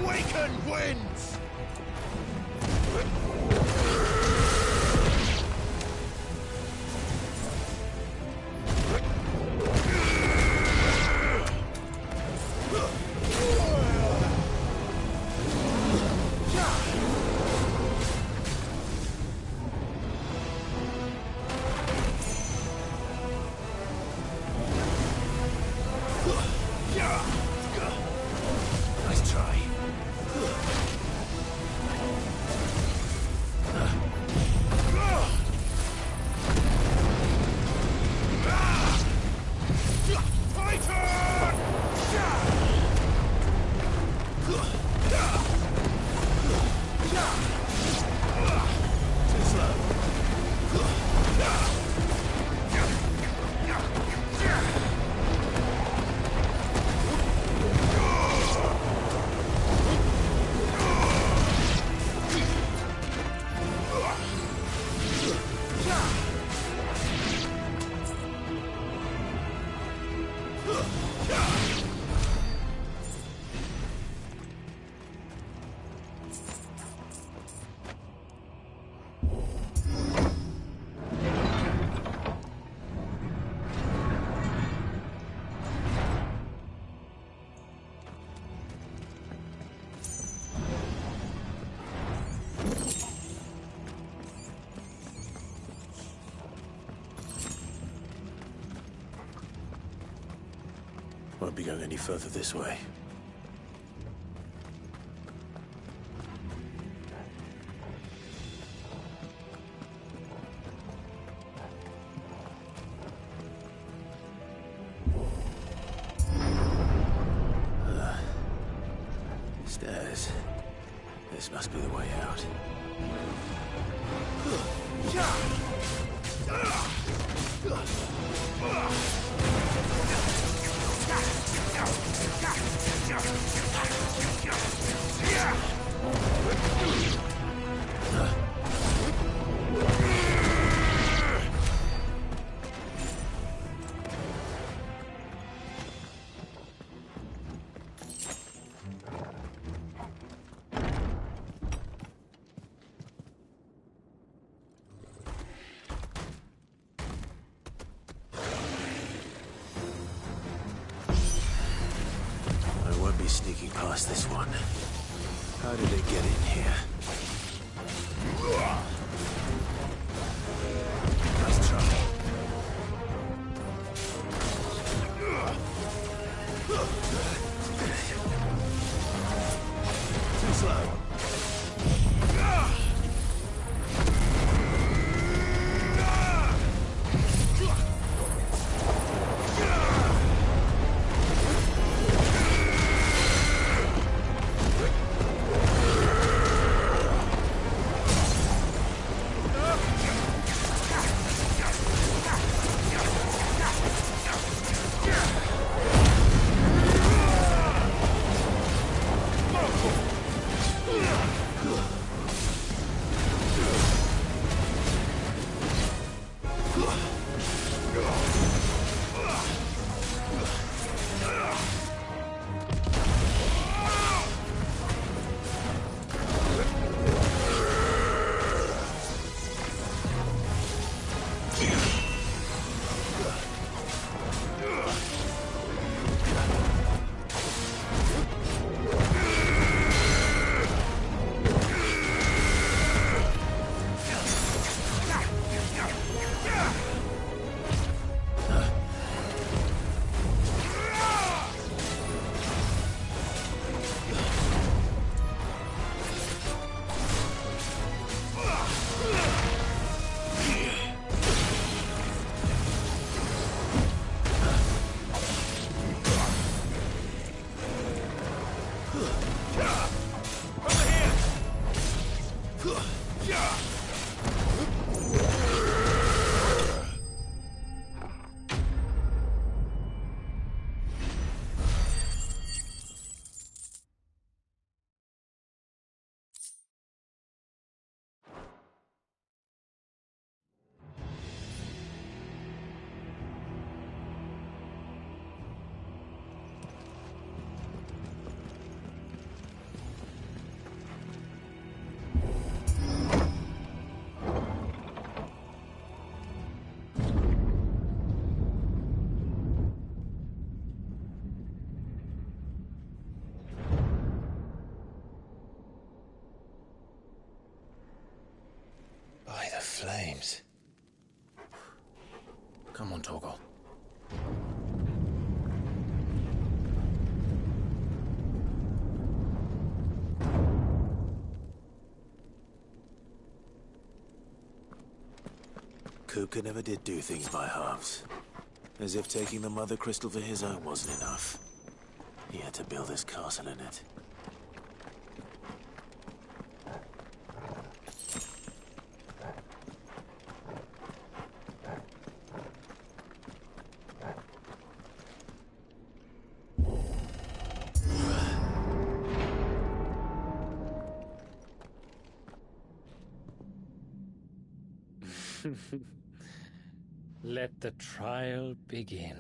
Waken winds! Nice try. Won't be going any further this way. Stairs. This must be the way out. Sneaking past this one. How did they get in here? Nice try. Come on, Torgal. Kupka never did do things by halves. As if taking the Mother Crystal for his own wasn't enough. He had to build his castle in it. Let the trial begin.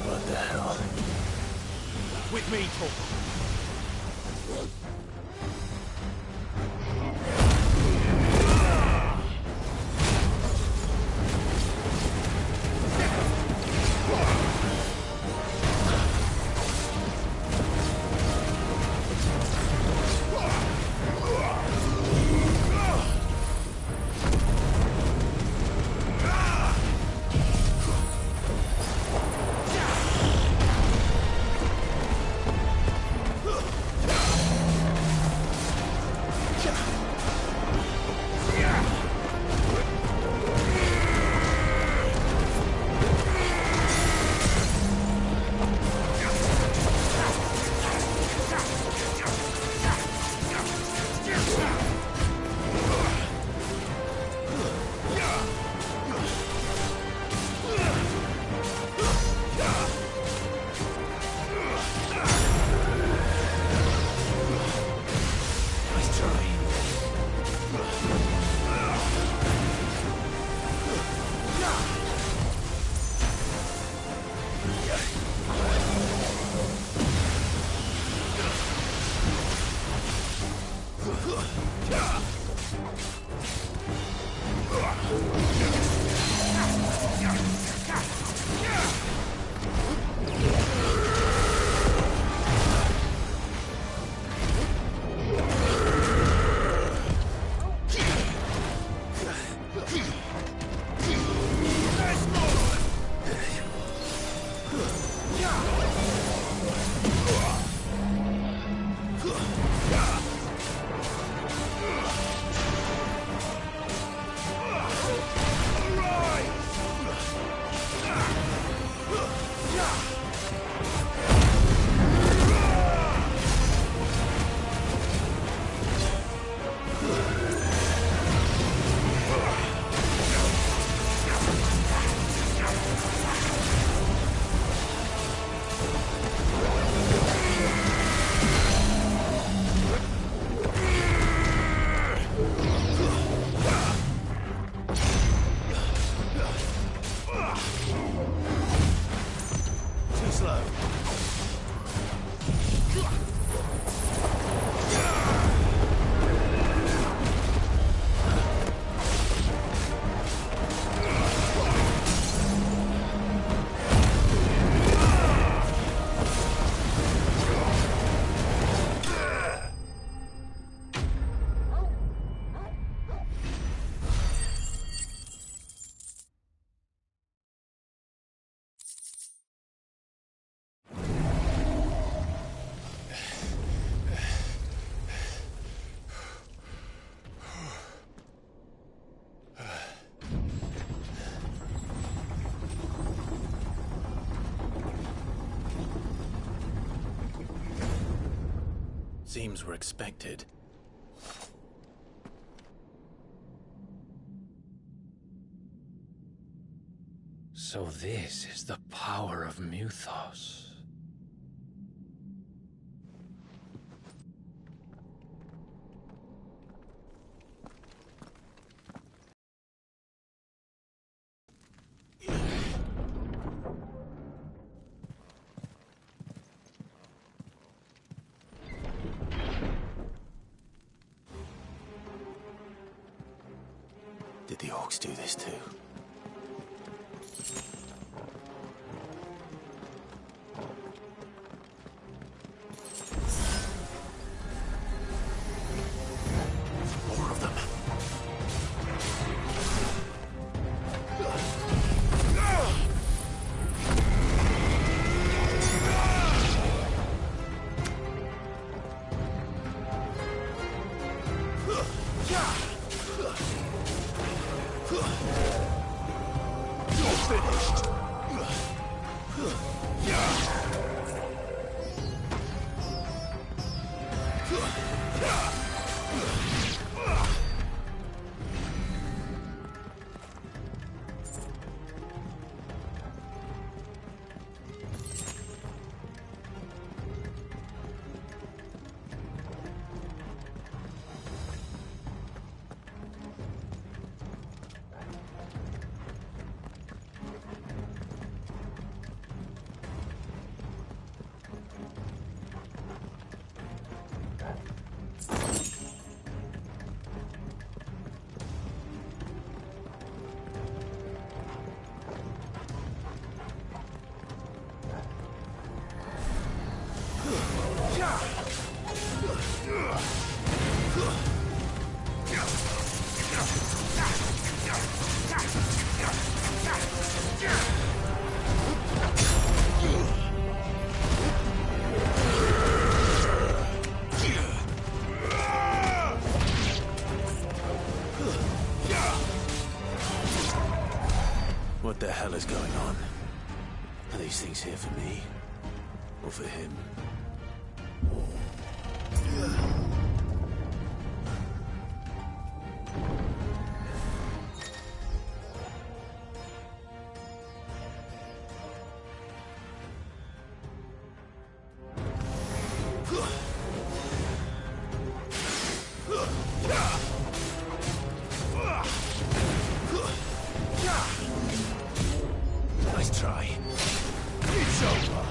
What the hell? With me, Torgal. Seems we're expected. So this is the power of Muthos. Did the orcs do this too? finished. What the hell is going on? Are these things here for me? Or for him? Nice try. It's over.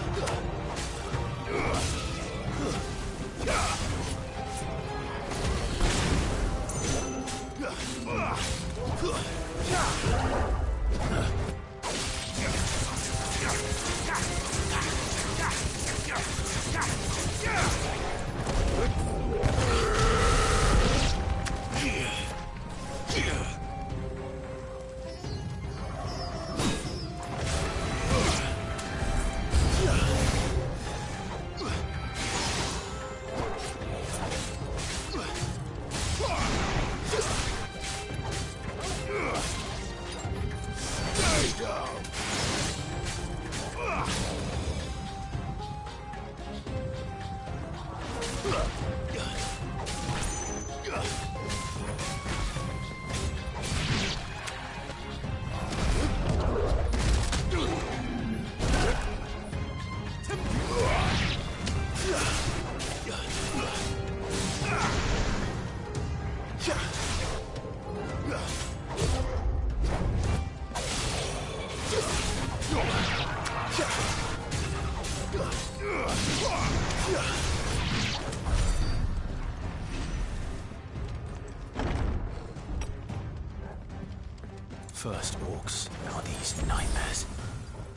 First orcs, now these nightmares.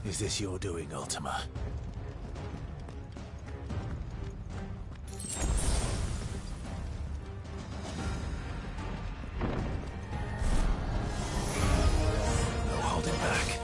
Is this your doing, Ultima? No holding back.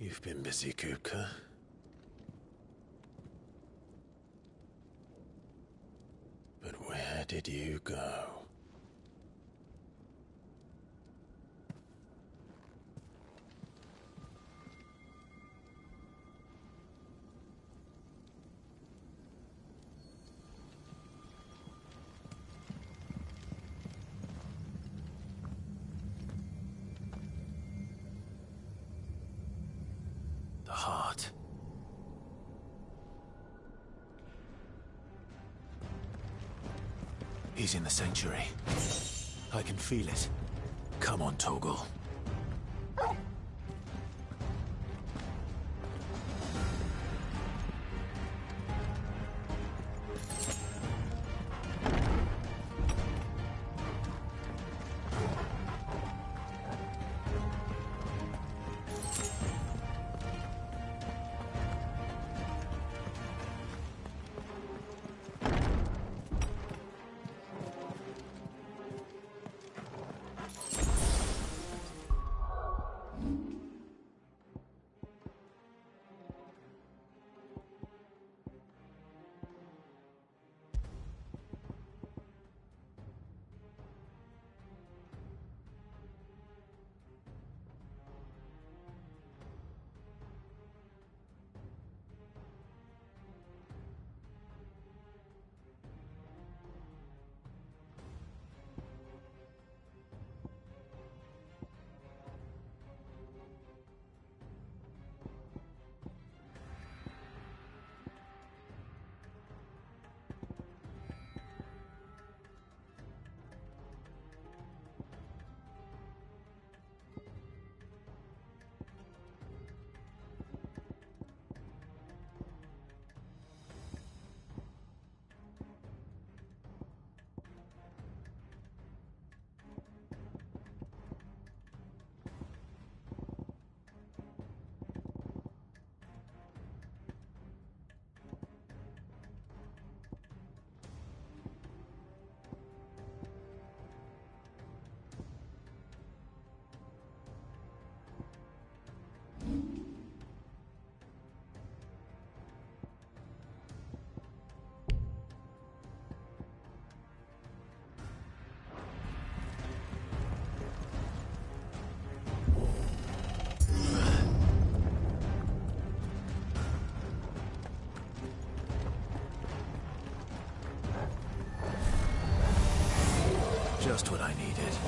You've been busy, Kupka. But where did you go? The heart. He's in the sanctuary. I can feel it. Come on, Torgal. Just what I needed.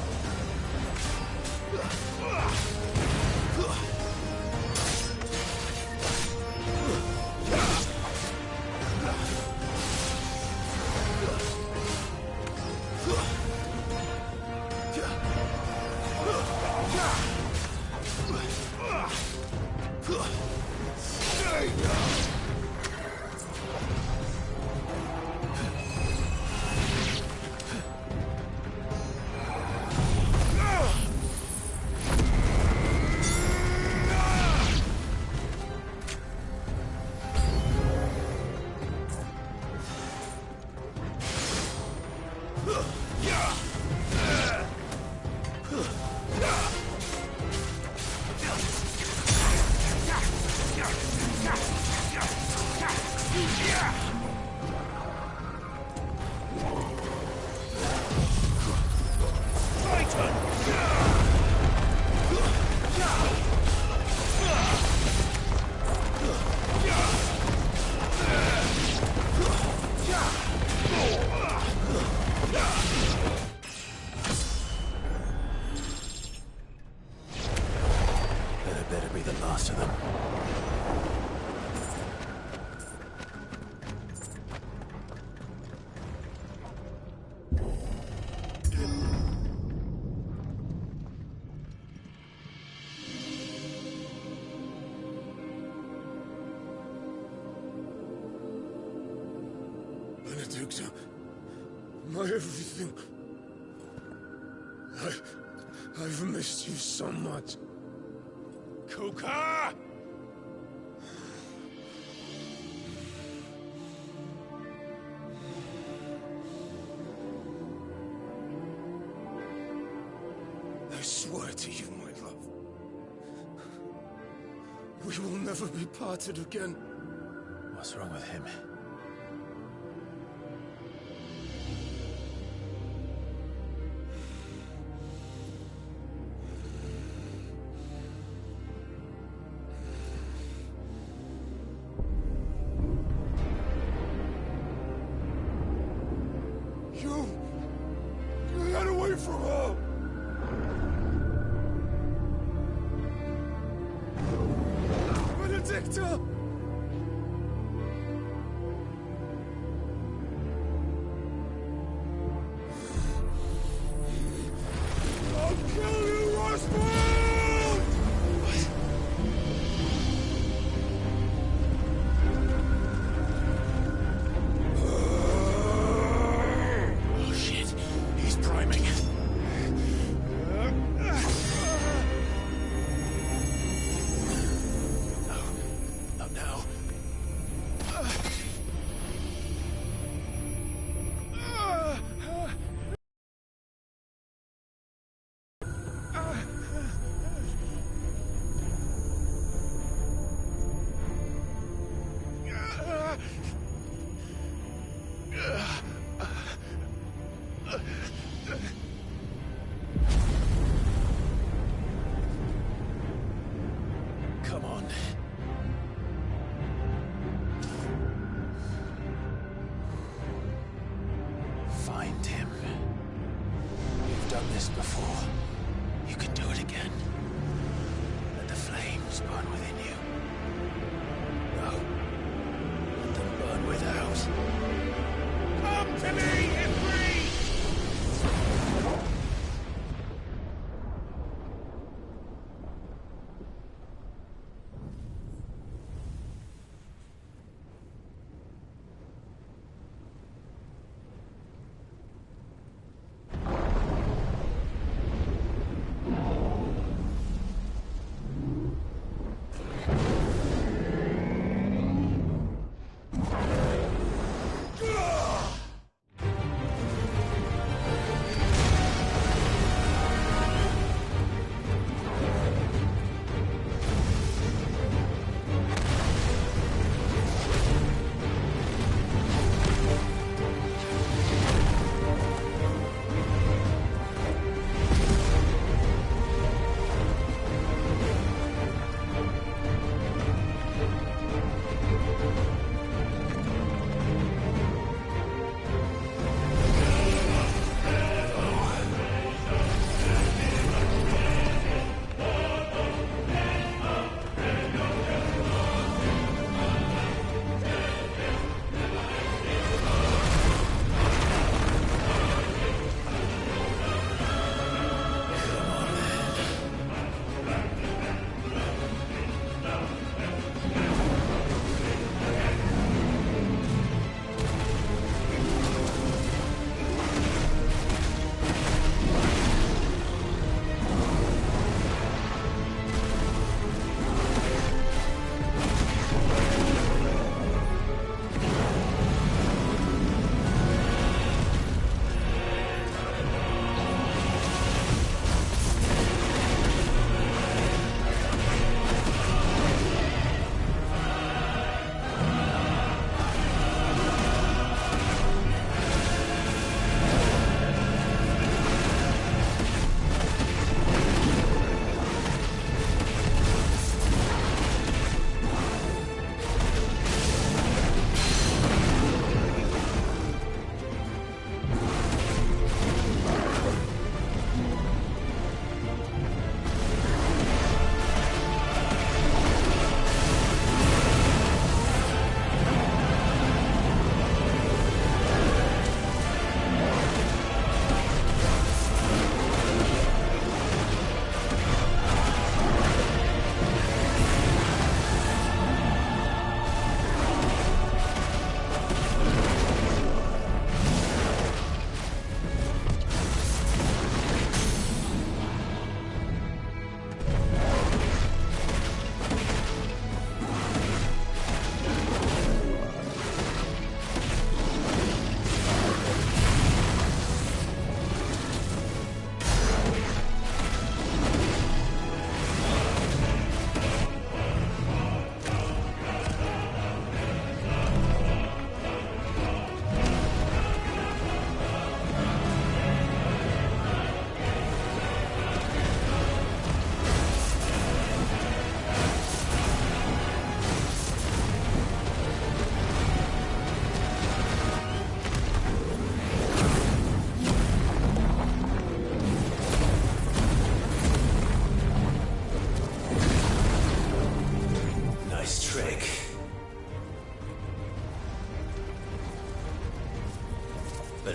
Better be the last of them. Benedicta, my everything. I've missed you so much. Kuka! I swear to you, my love, We will never be parted again. What's wrong with him? You got away from her! Benedicta! I'll kill you, Roswell! Oh shit, he's priming. Not now. Come on. Find him. You've done this before. You can do it again. Let the flames burn within you. No. Let them burn without. Come to me, Ifrit!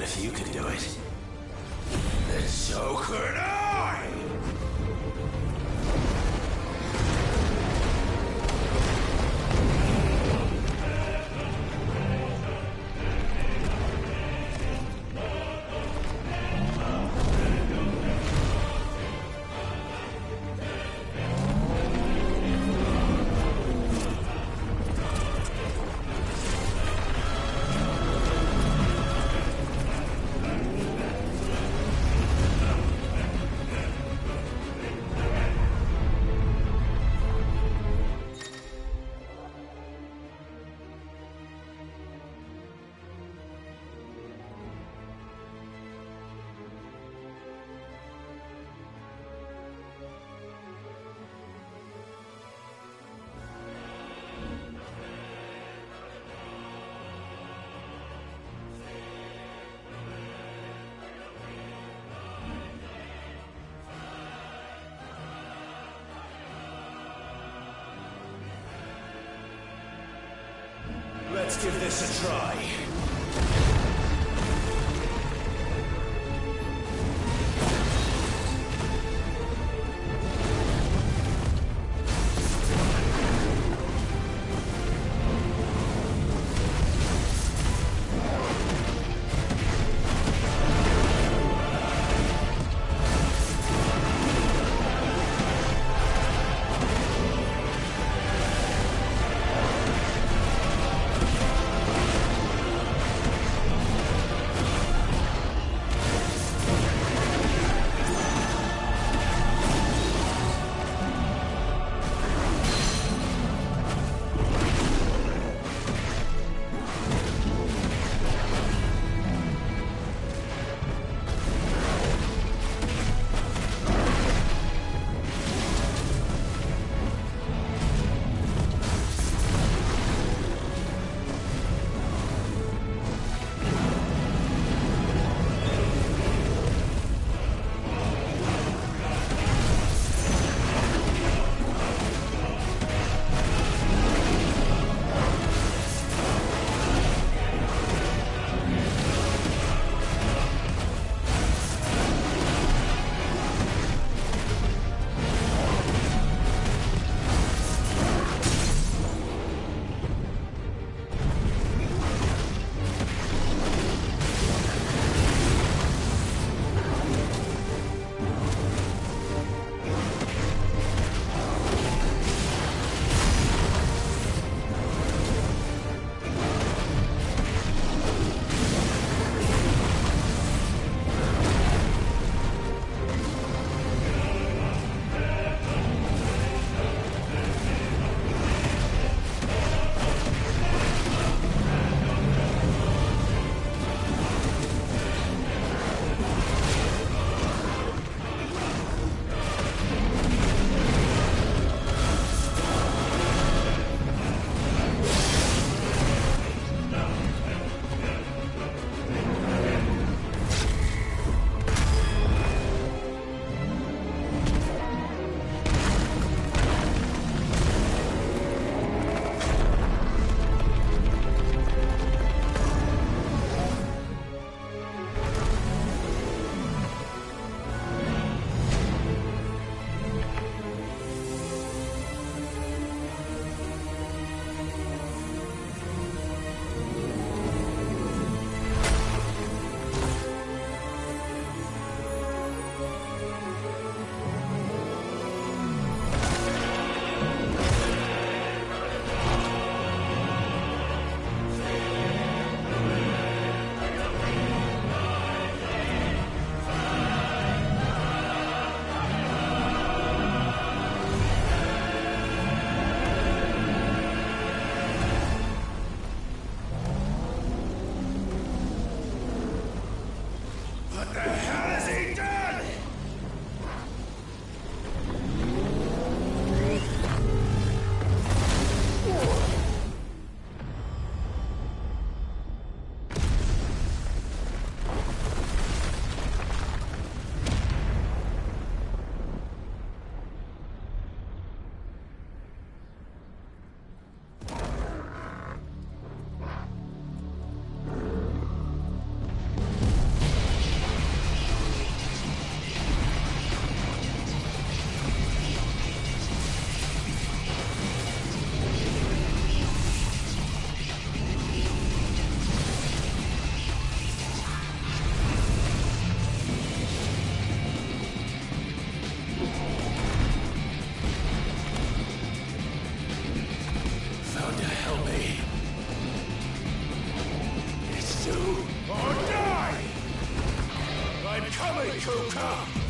But if you can do it, then so could I! Let's give this a try. Fuka!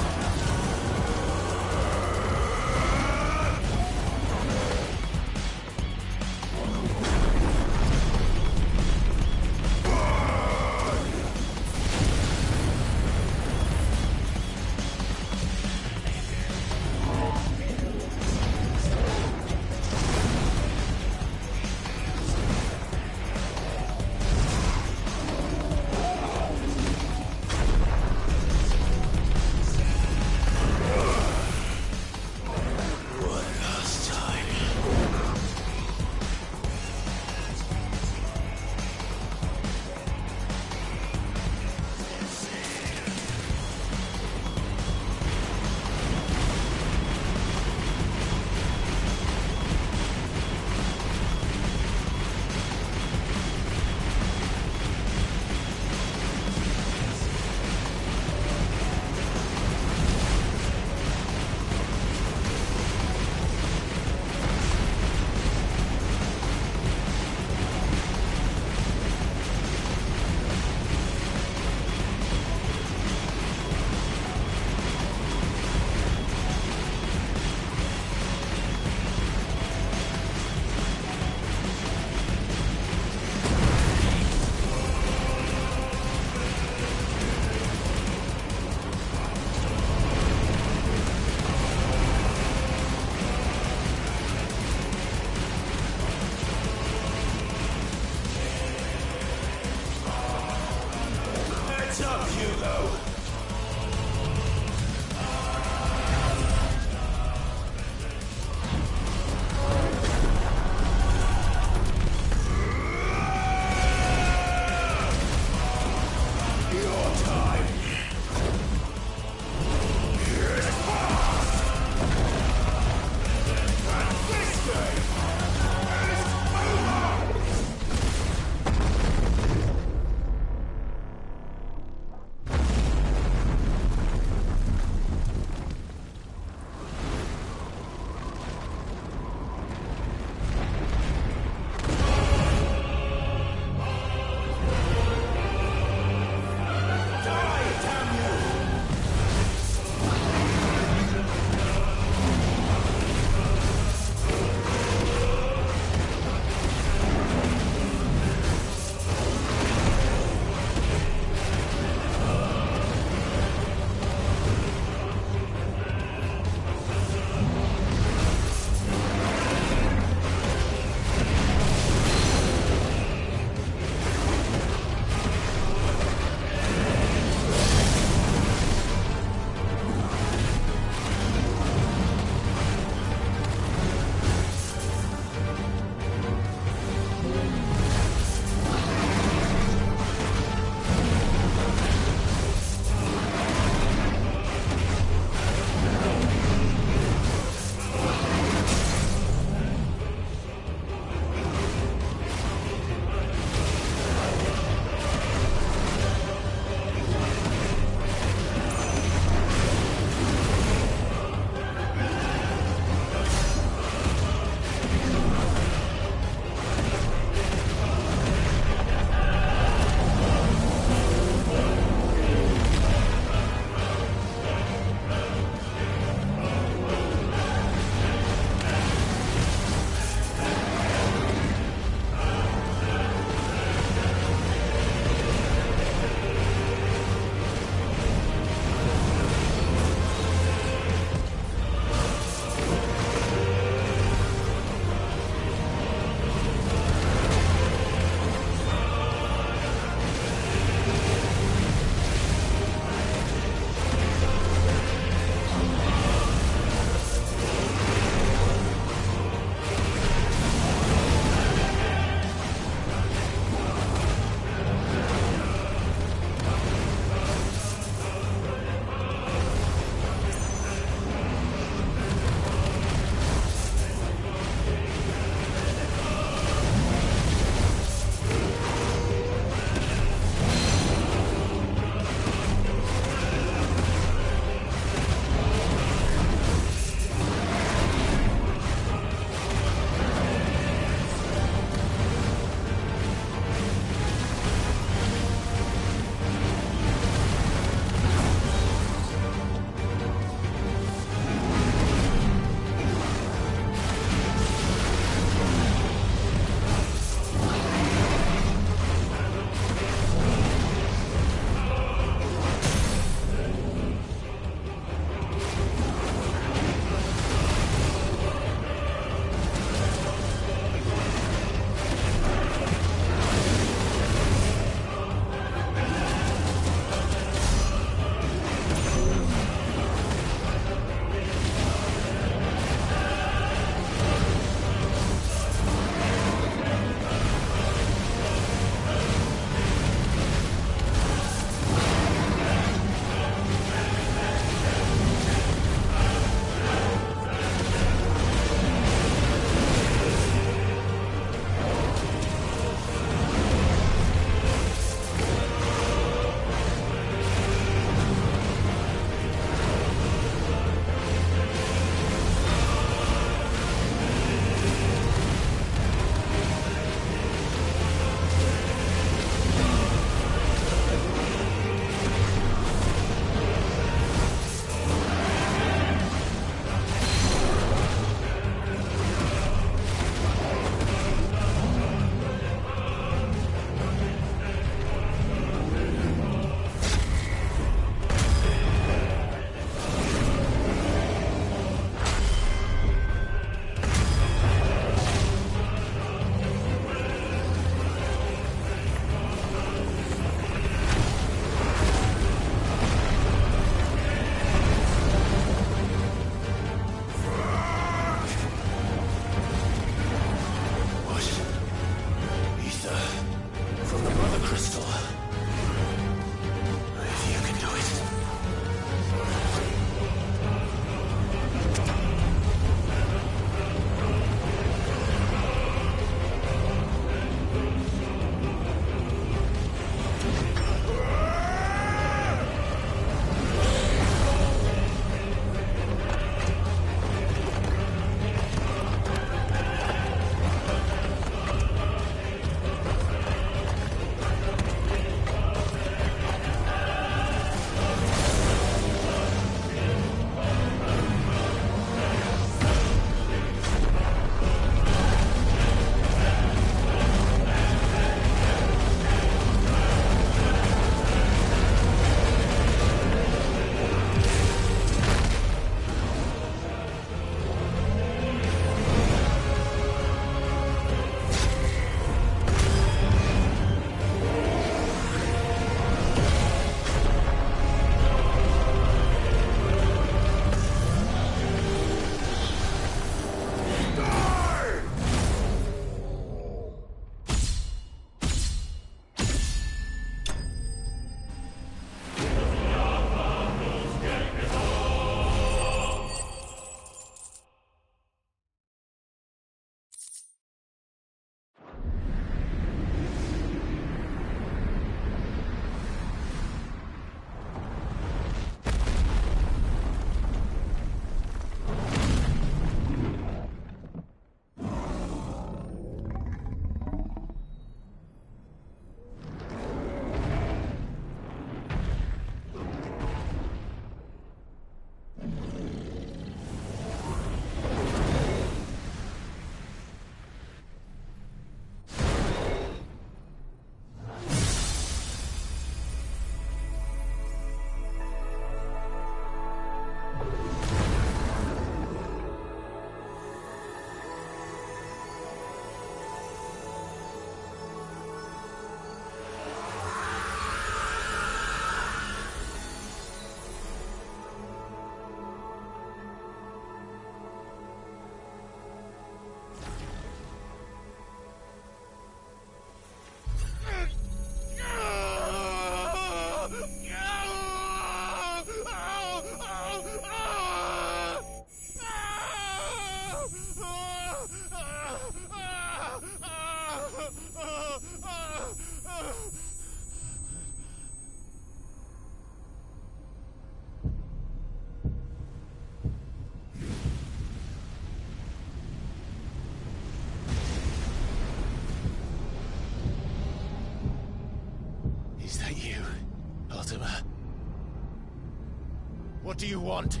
What do you want?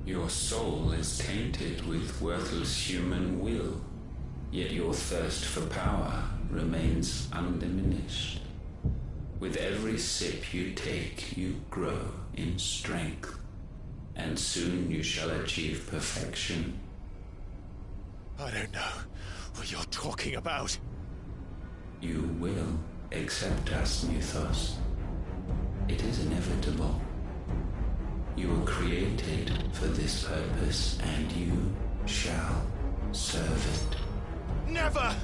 Your soul is tainted with worthless human will, yet your thirst for power remains undiminished. With every sip you take, you grow in strength, and soon you shall achieve perfection. I don't know what you're talking about. You will accept us, Mythos. It is inevitable. You were created for this purpose, and you shall serve it. Never!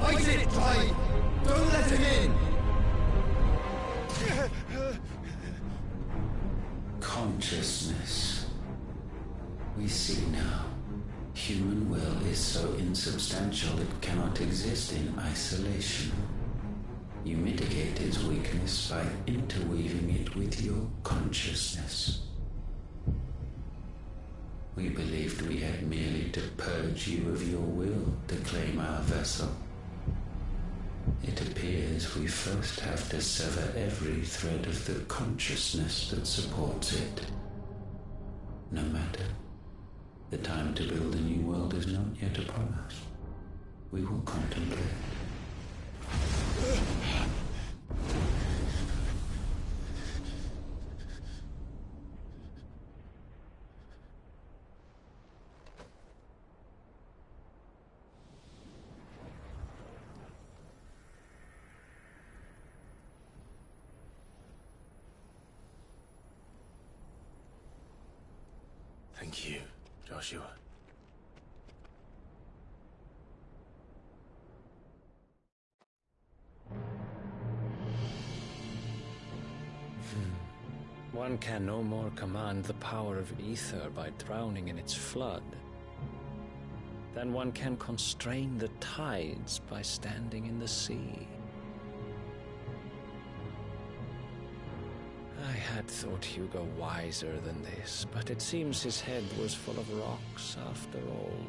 Fight it, Tide! Don't let him in! Consciousness. We see now. Human will is so insubstantial it cannot exist in isolation. You mitigate its weakness by interweaving it with your consciousness. We believed we had merely to purge you of your will to claim our vessel. It appears we first have to sever every thread of the consciousness that supports it. No matter. The time to build a new world is not yet upon us. We will contemplate. Thank you, Joshua. One can no more command the power of ether by drowning in its flood than one can constrain the tides by standing in the sea. I had thought Hugo wiser than this, but it seems his head was full of rocks after all.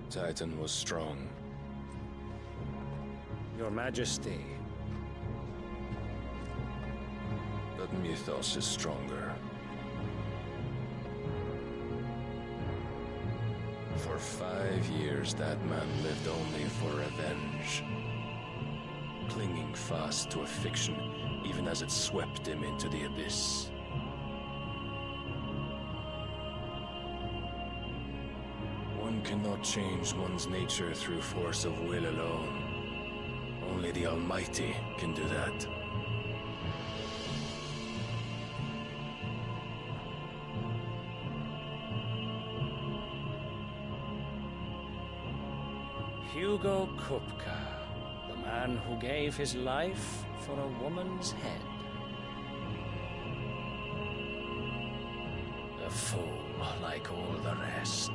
Titan was strong. Your Majesty. But Mythos is stronger. For 5 years, that man lived only for revenge. Clinging fast to a fiction, even as it swept him into the abyss. One cannot change one's nature through force of will alone. Only the Almighty can do that. Hugo Kupka, the man who gave his life for a woman's head. A fool like all the rest.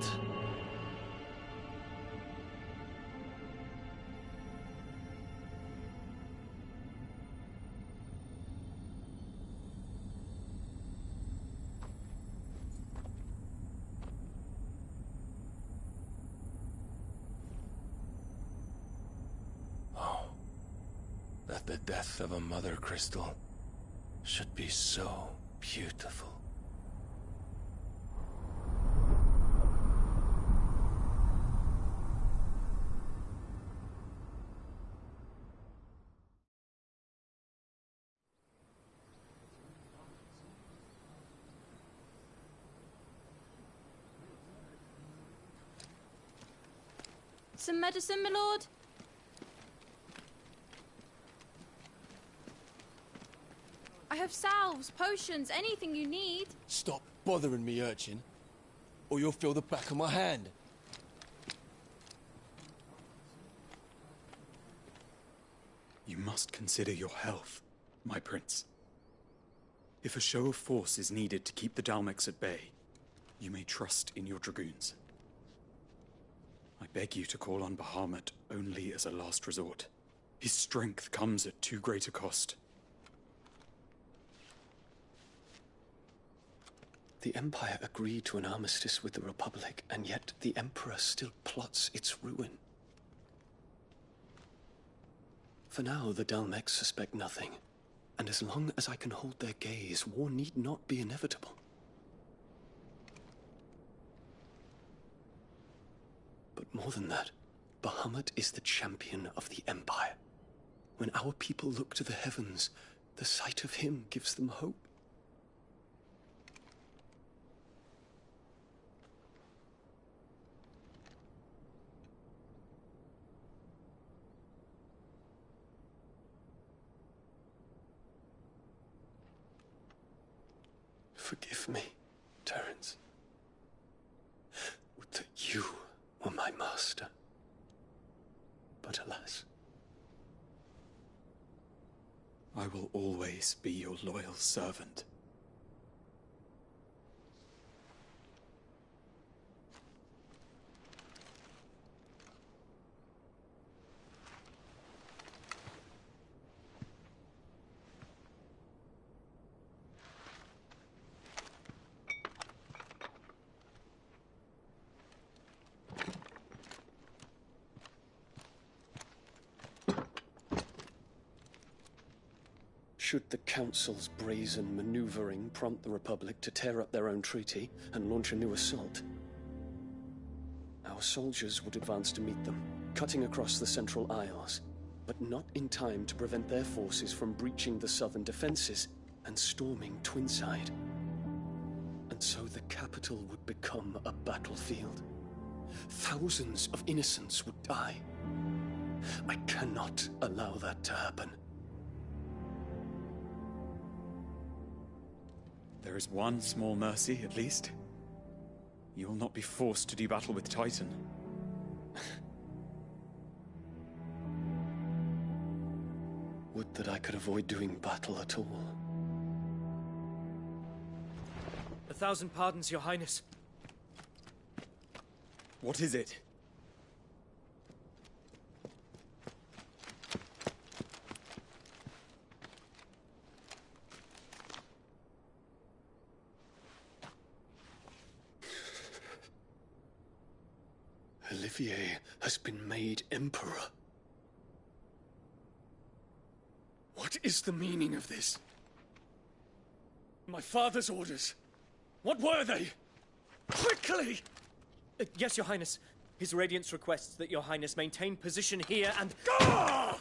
That the death of a mother crystal should be so beautiful. Some medicine, my lord? I have salves, potions, anything you need. Stop bothering me, urchin, or you'll feel the back of my hand. You must consider your health, my prince. If a show of force is needed to keep the Dalmex at bay, you may trust in your dragoons. I beg you to call on Bahamut only as a last resort. His strength comes at too great a cost. The Empire agreed to an armistice with the Republic, and yet the Emperor still plots its ruin. For now, the Dalmex suspect nothing, and as long as I can hold their gaze, war need not be inevitable. But more than that, Bahamut is the champion of the Empire. When our people look to the heavens, the sight of him gives them hope. Forgive me, Terence. Would that you were my master. But alas. I will always be your loyal servant. Should the Council's brazen maneuvering prompt the Republic to tear up their own treaty and launch a new assault, our soldiers would advance to meet them, cutting across the Central Isles, but not in time to prevent their forces from breaching the southern defenses and storming Twinside. And so the capital would become a battlefield. Thousands of innocents would die. I cannot allow that to happen. There is one small mercy, at least. You will not be forced to do battle with Titan. Would that I could avoid doing battle at all. 1,000 pardons, Your Highness. What is it? Olivier has been made Emperor. What is the meaning of this? My father's orders. What were they? Quickly! Yes, Your Highness. His Radiance requests that Your Highness maintain position here and... Ah!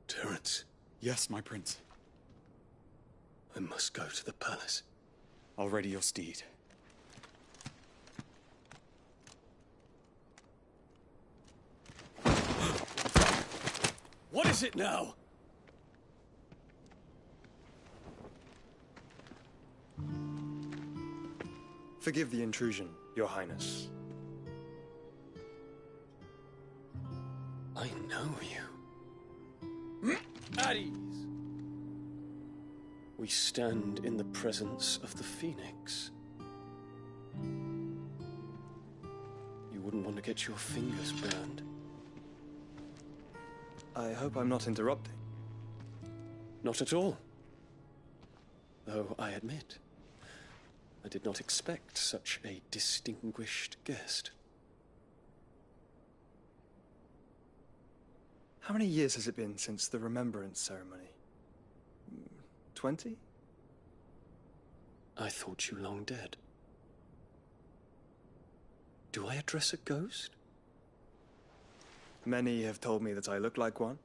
Terence. Yes, my prince. I must go to the palace. I'll ready your steed. What is it now? Forgive the intrusion, Your Highness. I know you. At ease. We stand in the presence of the Phoenix. You wouldn't want to get your fingers burned. I hope I'm not interrupting. Not at all. Though I admit, I did not expect such a distinguished guest. How many years has it been since the Remembrance ceremony? 20? I thought you long dead. Do I address a ghost? Many have told me that I look like one.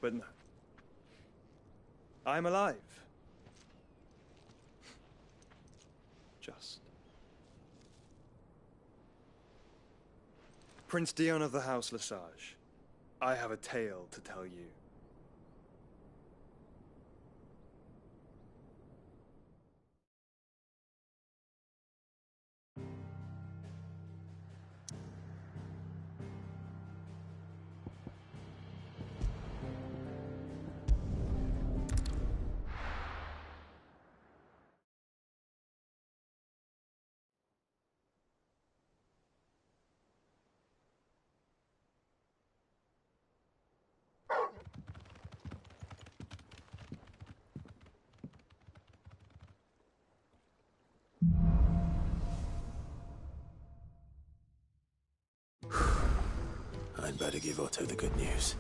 But no. I'm alive. Just. Prince Dion of the House Lesage, I have a tale to tell you. better give Otto the good news.